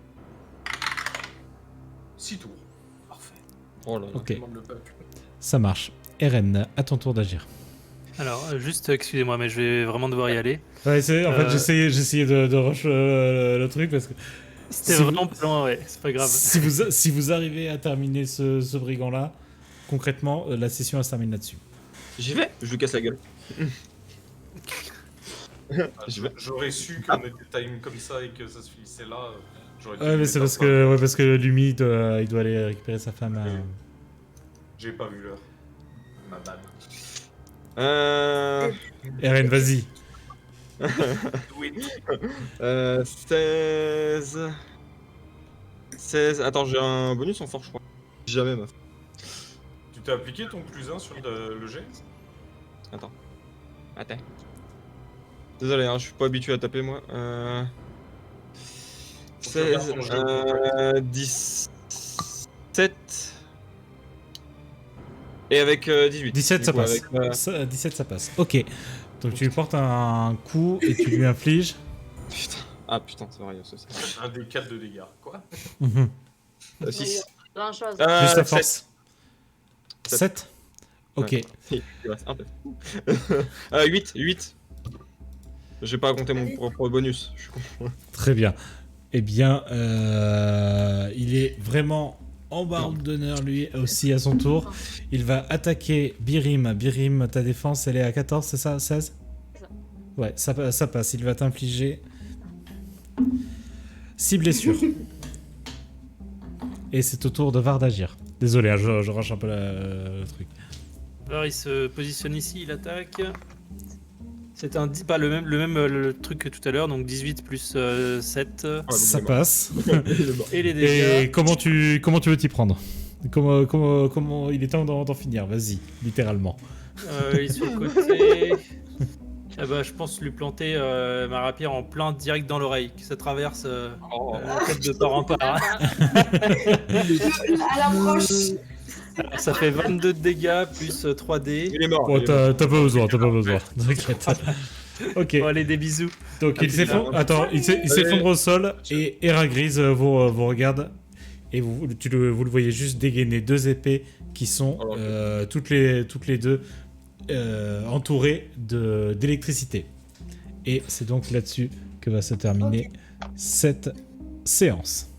6 tours. Parfait. Oh là là. Ok, Demande le pack. ça marche. Eren, à ton tour d'agir. Alors, juste, excusez-moi, mais je vais vraiment devoir y aller. Ouais, en fait, j'essayais de rush le truc parce que C'était Si vraiment vous- plan, ouais, c'est pas grave. si vous arrivez à terminer ce brigand-là, concrètement, la session elle se termine là-dessus. J'y vais, je lui casse la gueule. J'y vais. J'aurais su qu'on était time comme ça et que ça se finissait là. J'aurais dû Ouais, mais mettre c'est un parce point. que Lumi, il doit aller récupérer sa femme. Oui. J'ai pas vu l'heure. Ma bad. Eren, vas-y. 16. 16. Attends, j'ai un bonus en force, je crois. Jamais, meuf. Tu t'es appliqué ton plus 1 sur le jet? Attends. Désolé, hein, je suis pas habitué à taper, moi. Faut que tu regardes 16. ton jeu. 17. Et avec 18. 17, du ça coup, passe. avec, 17, ça passe. Ok. Donc tu lui portes un coup et tu lui infliges. Putain. Ah putain, c'est vrai, il y a ça. 1 des 4 de dégâts, quoi. 6. Grand chose. Plus ta 7. force. 7. Ok. Ouais. Il reste un peu. 8. J'ai pas compté mon propre bonus. Je suis con. Très bien. Eh bien, il est vraiment en barbe d'honneur, lui aussi, à son tour. Il va attaquer Birim. Birim, ta défense, elle est à 14, c'est ça? 16? Ouais, ça passe. Il va t'infliger 6 blessures. Et c'est au tour de Var d'agir. Désolé, hein, je rush un peu le truc. Alors, il se positionne ici, il attaque. C'est un pas le même le truc que tout à l'heure, donc 18 plus 7. Ça passe. Et les dégâts. Et comment tu veux t'y prendre? Comment il est temps d'en finir, vas-y, littéralement. Il est sur le côté. Ah bah, je pense lui planter ma rapière en plein direct dans l'oreille, que ça traverse la tête de part en part. À l'approche. Alors, ça fait 22 de dégâts plus 3D. Il est mort. Bon, il est mort. t'as pas besoin. T'inquiète. Ok. Bon, allez, des bisous. Donc il s'effondre. Attends, il s'effondre au sol et Eragris vous regarde et vous le voyez juste dégainer 2 épées qui sont toutes les deux entourées d'électricité. Et c'est donc là-dessus que va se terminer cette séance.